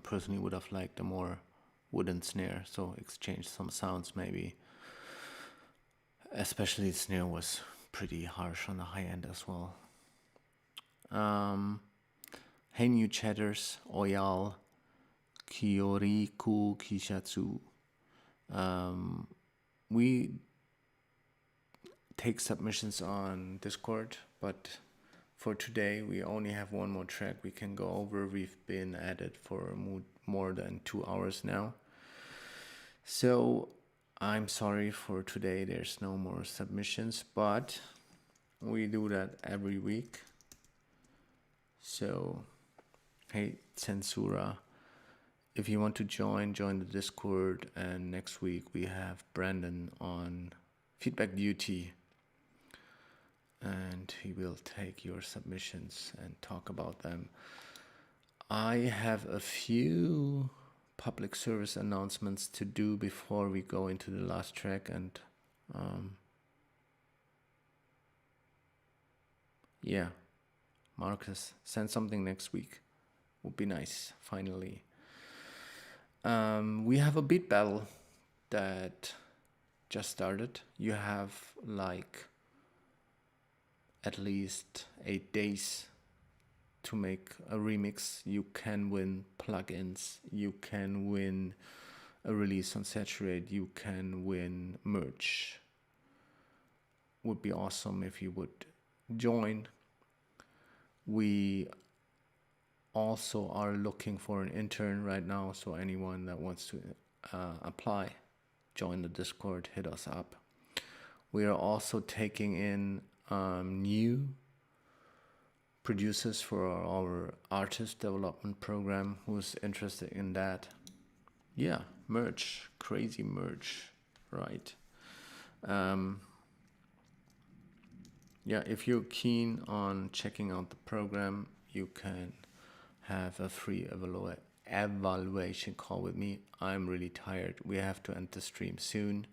Speaker 1: Personally would have liked a more wooden snare, so exchange some sounds maybe. Especially the snare was pretty harsh on the high end as well. Hey, new chatters. Oyal Kyoriku Kishatsu. We take submissions on Discord, but for today we only have one more track we can go over. We've been at it for more than 2 hours now. So I'm sorry for today, there's no more submissions, but we do that every week. So, hey, Censura, if you want to join the Discord, and next week we have Brandon on feedback duty, and he will take your submissions and talk about them. I have a few public service announcements to do before we go into the last track, and yeah, Marcus, send something next week. Would be nice, finally. We have a beat battle that just started. You have like at least 8 days to make a remix. You can win plugins, you can win a release on SATURATE, you can win merch. Would be awesome if you would join. We also are looking for an intern right now, so anyone that wants to apply, join the Discord, hit us up. We are also taking in new producers for our artist development program. Who's interested in that? Yeah, merch, crazy merch, right? Yeah, if you're keen on checking out the program, you can have a free evaluation call with me. I'm really tired. We have to end the stream soon.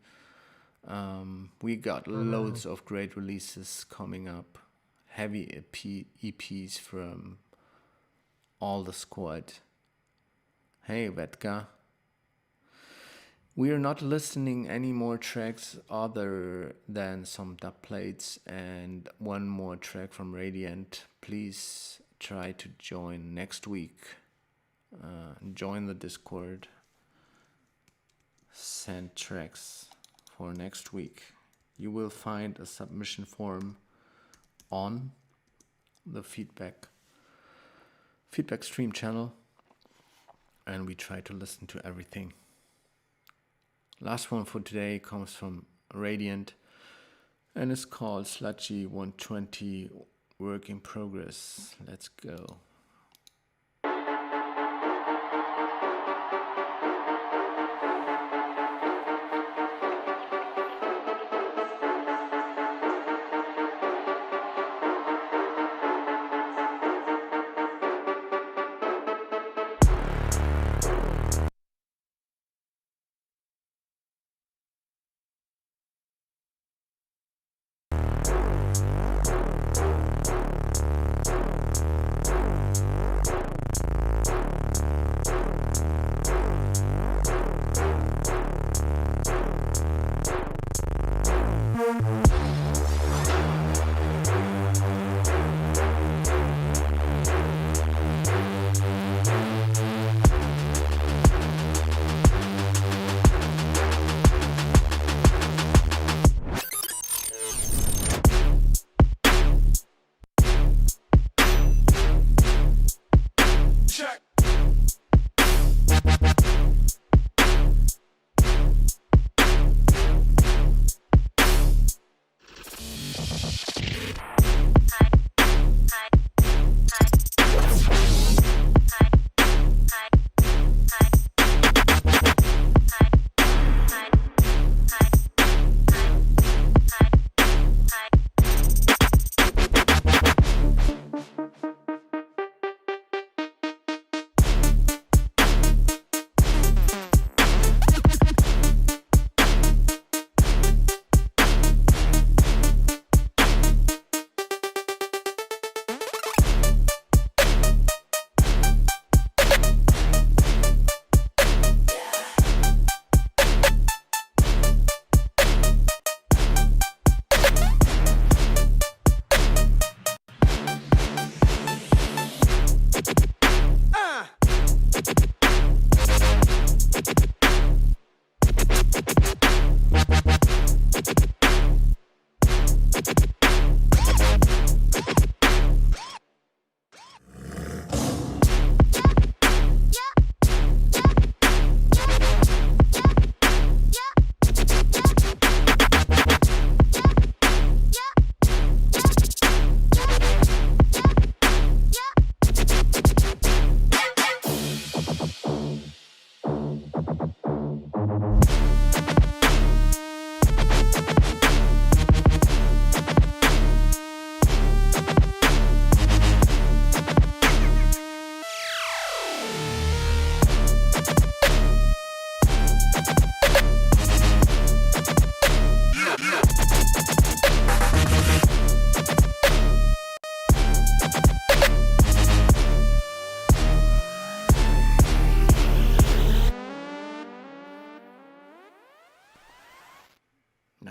Speaker 1: We got loads of great releases coming up. Heavy EPs from all the squad. Hey, Vetka. We are not listening any more tracks other than some Dubplates and one more track from Radiant. Please try to join next week. Join the Discord. Send tracks for next week. You will find a submission form on the feedback stream channel, and we try to listen to everything. Last one for today comes from Radiant, and it's called Sludgy 120 Work in Progress. Let's go.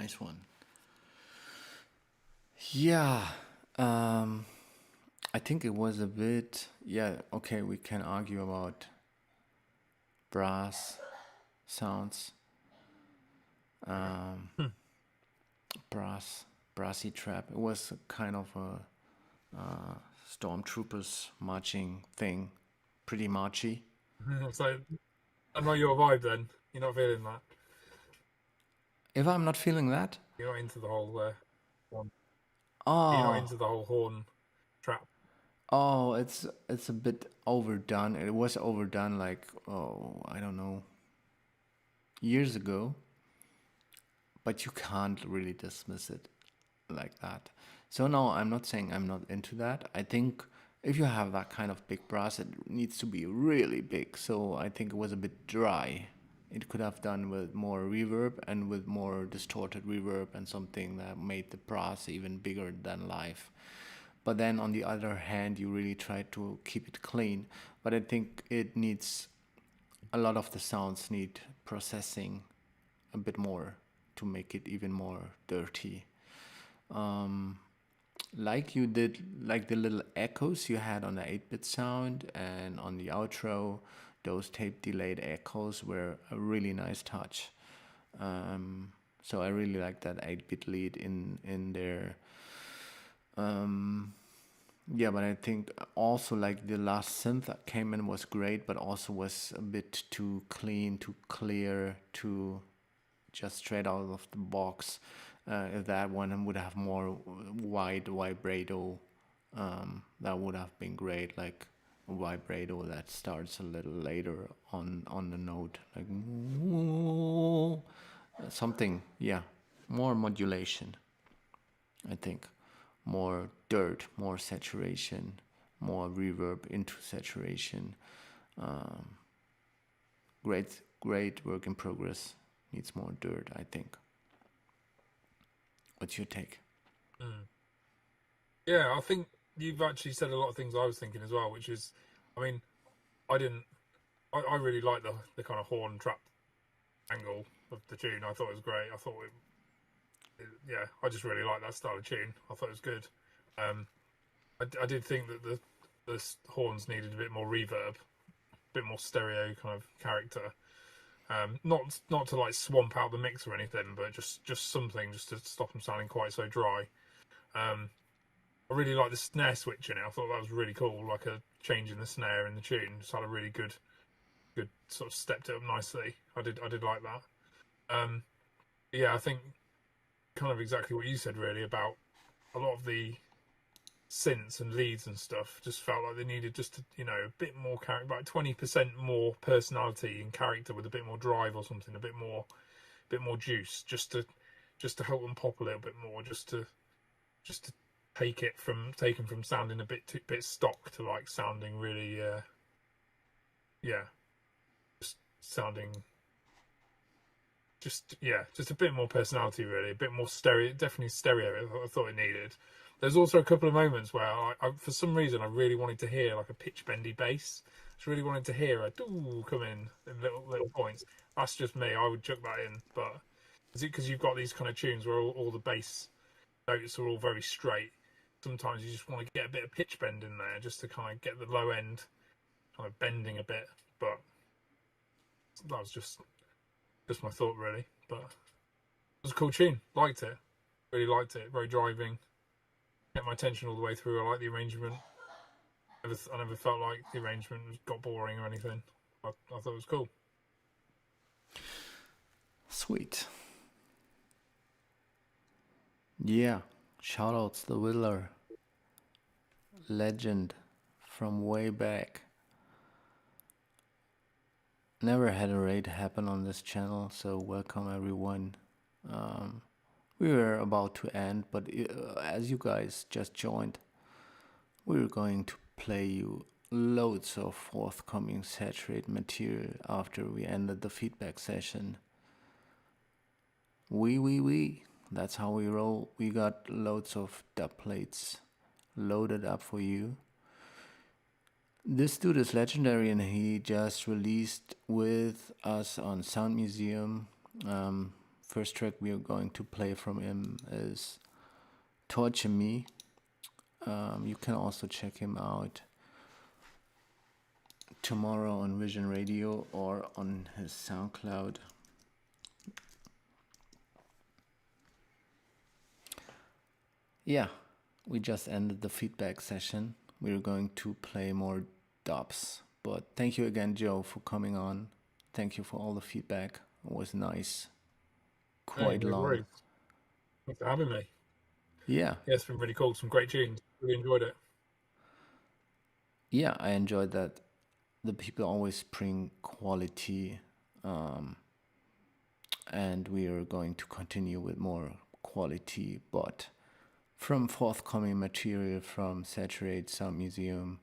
Speaker 1: nice one. Yeah, I think it was a bit. Yeah, okay, we can argue about brass sounds, brassy trap. It was kind of a stormtroopers marching thing, pretty marchy.
Speaker 2: So I'm not your vibe then. You're not feeling that.
Speaker 1: If I'm not feeling that,
Speaker 2: You're not into the whole horn. You're not
Speaker 1: oh,
Speaker 2: into the whole horn trap.
Speaker 1: oh, it's a bit overdone. It was overdone like, oh, I don't know, years ago. But you can't really dismiss it like that. So no, I'm not saying I'm not into that. I think if you have that kind of big brass, it needs to be really big. So I think it was a bit dry. It could have done with more reverb and with more distorted reverb and something that made the brass even bigger than live. But then on the other hand, you really try to keep it clean. But I think it needs, a lot of the sounds need processing a bit more to make it even more dirty. Like you did, like the little echoes you had on the 8-bit sound and on the outro, those tape delayed echoes were a really nice touch. So I really like that 8-bit lead in there. Yeah, but I think also like the last synth that came in was great, but also was a bit too clean, too clear, too just straight out of the box. If that one would have more wide vibrato, that would have been great. Like a vibrato that starts a little later on the note, like something. Yeah, more modulation. I think more dirt, more saturation, more reverb into saturation. Great work in progress. Needs more dirt, I think. What's your take?
Speaker 2: Yeah, I think you've actually said a lot of things I was thinking as well, which is, I mean, I didn't, I really like the kind of horn trap angle of the tune. I thought it was great. I thought yeah, I just really like that style of tune. I thought it was good. I did think that the horns needed a bit more reverb, a bit more stereo kind of character. Not to like swamp out the mix or anything, but just something just to stop them sounding quite so dry. I really like the snare switch in it. I thought that was really cool, like a change in the snare in the tune. Just had a really good sort of stepped it up nicely. I did like that. Yeah, I think kind of exactly what you said really about a lot of the synths and leads and stuff just felt like they needed just a bit more character, about 20% more personality and character with a bit more drive or something, a bit more juice, just to help them pop a little bit more, just to take them from sounding a bit stock to like sounding really just sounding just a bit more personality really, a bit more stereo, definitely stereo. I thought it needed. There's also a couple of moments where I for some reason I really wanted to hear like a pitch bendy bass. I just really wanted to hear a doo come in little points. That's just me. I would chuck that in, but is it because you've got these kind of tunes where all the bass notes are all very straight? Sometimes you just want to get a bit of pitch bend in there just to kind of get the low end kind of bending a bit. But that was just my thought really. But it was a cool tune. Liked it. Really liked it. Very driving. Kept my attention all the way through. I like the arrangement. I never felt like the arrangement got boring or anything. I thought it was cool.
Speaker 1: Sweet. Yeah. Shoutouts the Willer. Legend from way back. Never had a raid happen on this channel, so welcome everyone. We were about to end, but as you guys just joined, we're going to play you loads of forthcoming Saturate material after we ended the feedback session. We. That's how we roll. We got loads of dubplates loaded up for you. This dude is legendary and he just released with us on Sound Museum First track we are going to play from him is Torture Me. You can also check him out tomorrow on Vision Radio or on his SoundCloud. Yeah, we just ended the feedback session. We're going to play more dubs. But thank you again, Joe, for coming on. Thank you for all the feedback. It was nice. Quite
Speaker 2: no
Speaker 1: long.
Speaker 2: worries. Thanks for having me.
Speaker 1: Yeah.
Speaker 2: Yeah, it's been really cool. Some great tunes. Really enjoyed it.
Speaker 1: Yeah, I enjoyed that. The people always bring quality. And we are going to continue with more quality, but from forthcoming material from SATURATE, Sound Museum,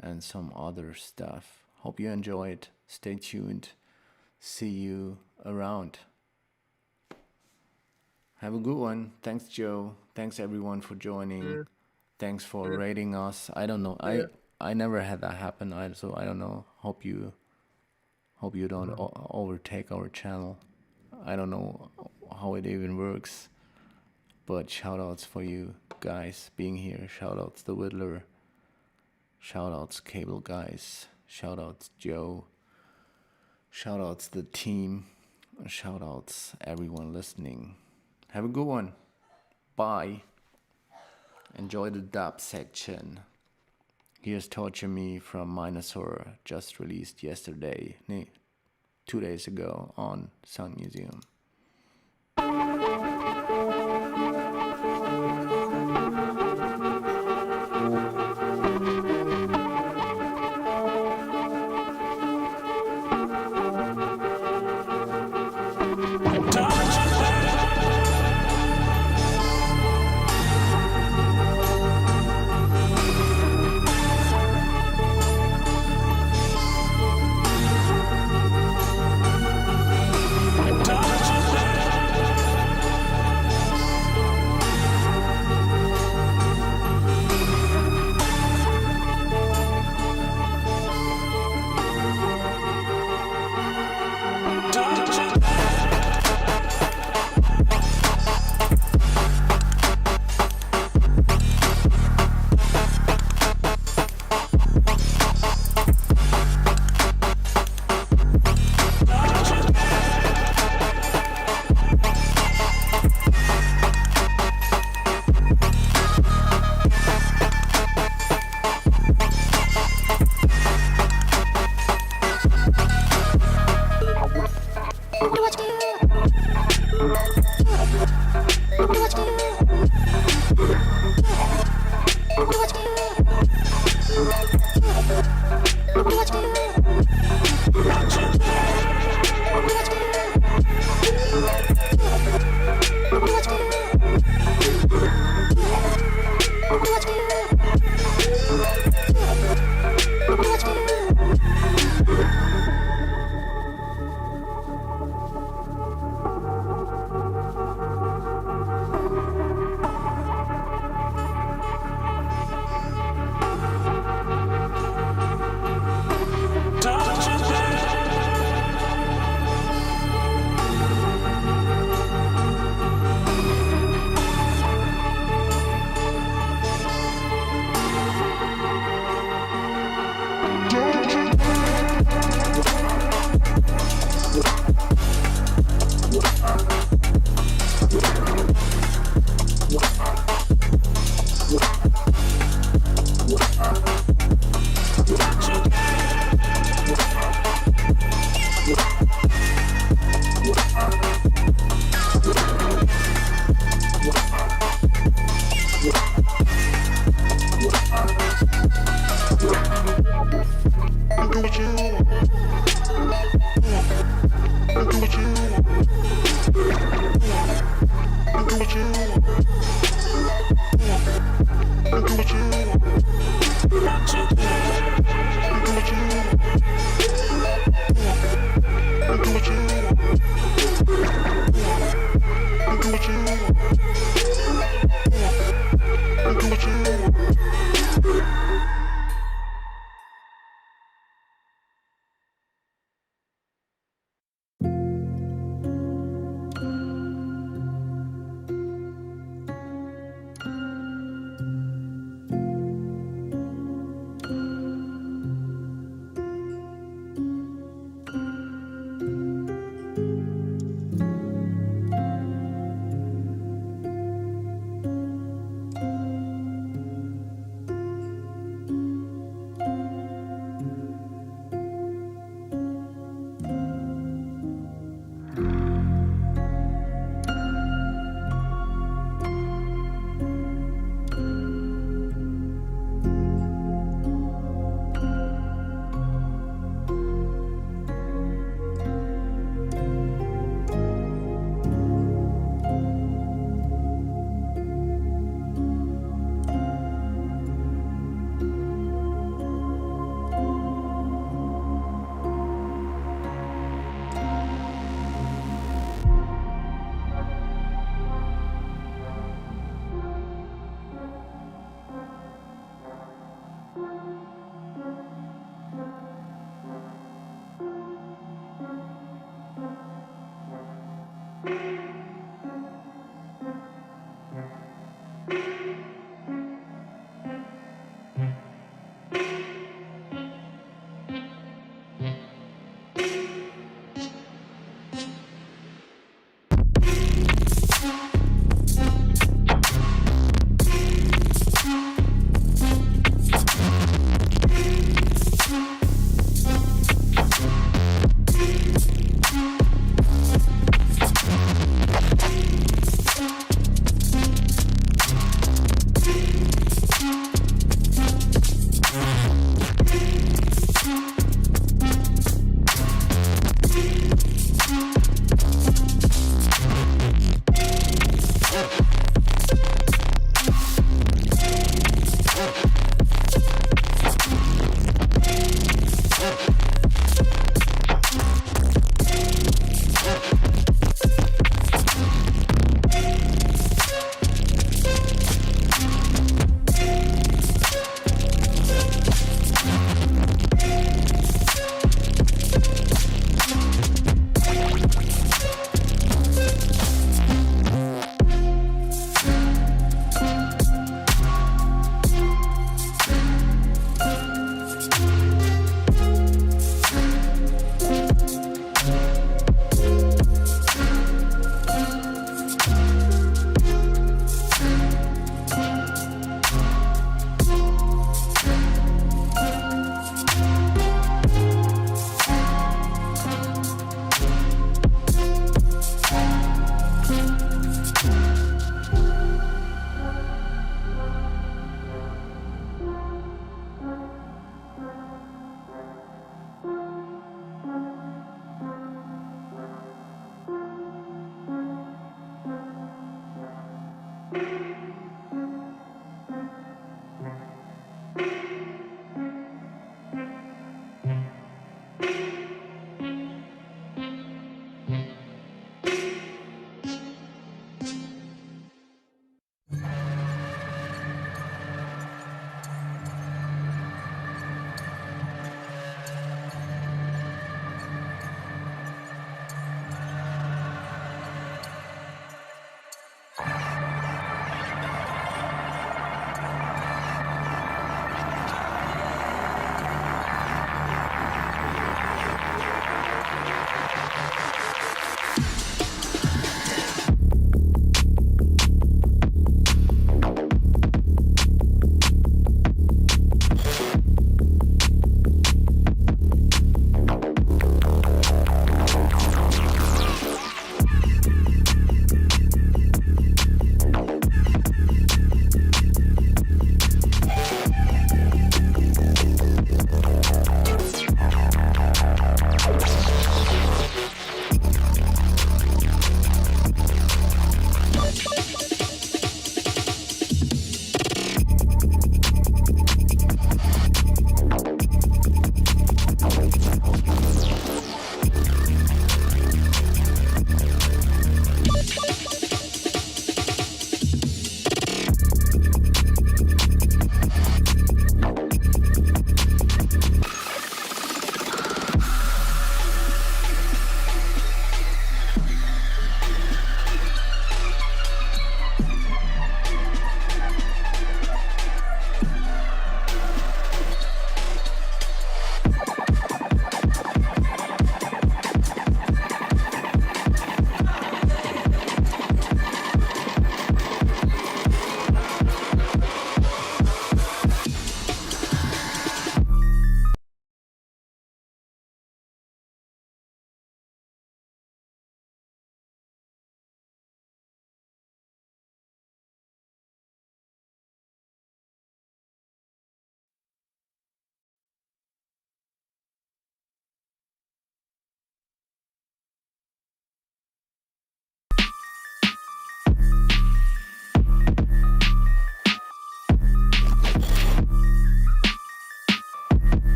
Speaker 1: and some other stuff. Hope you enjoyed. Stay tuned. See you around. Have a good one. Thanks, Joe. Thanks everyone for joining.
Speaker 2: Yeah.
Speaker 1: Thanks for
Speaker 2: Yeah.
Speaker 1: rating us. I don't know.
Speaker 2: Yeah.
Speaker 1: I never had that happen. So I don't know. Hope you don't overtake our channel. I don't know how it even works. But shout outs for you guys being here. Shout outs the Whittler. Shout outs Cable Guys. Shout outs Joe. Shout outs the team. Shout outs everyone listening. Have a good one. Bye. Enjoy the dub section. Here's Torture Me from Minosaur, just released yesterday, 2 days ago on Sound Museum.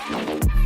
Speaker 3: Thank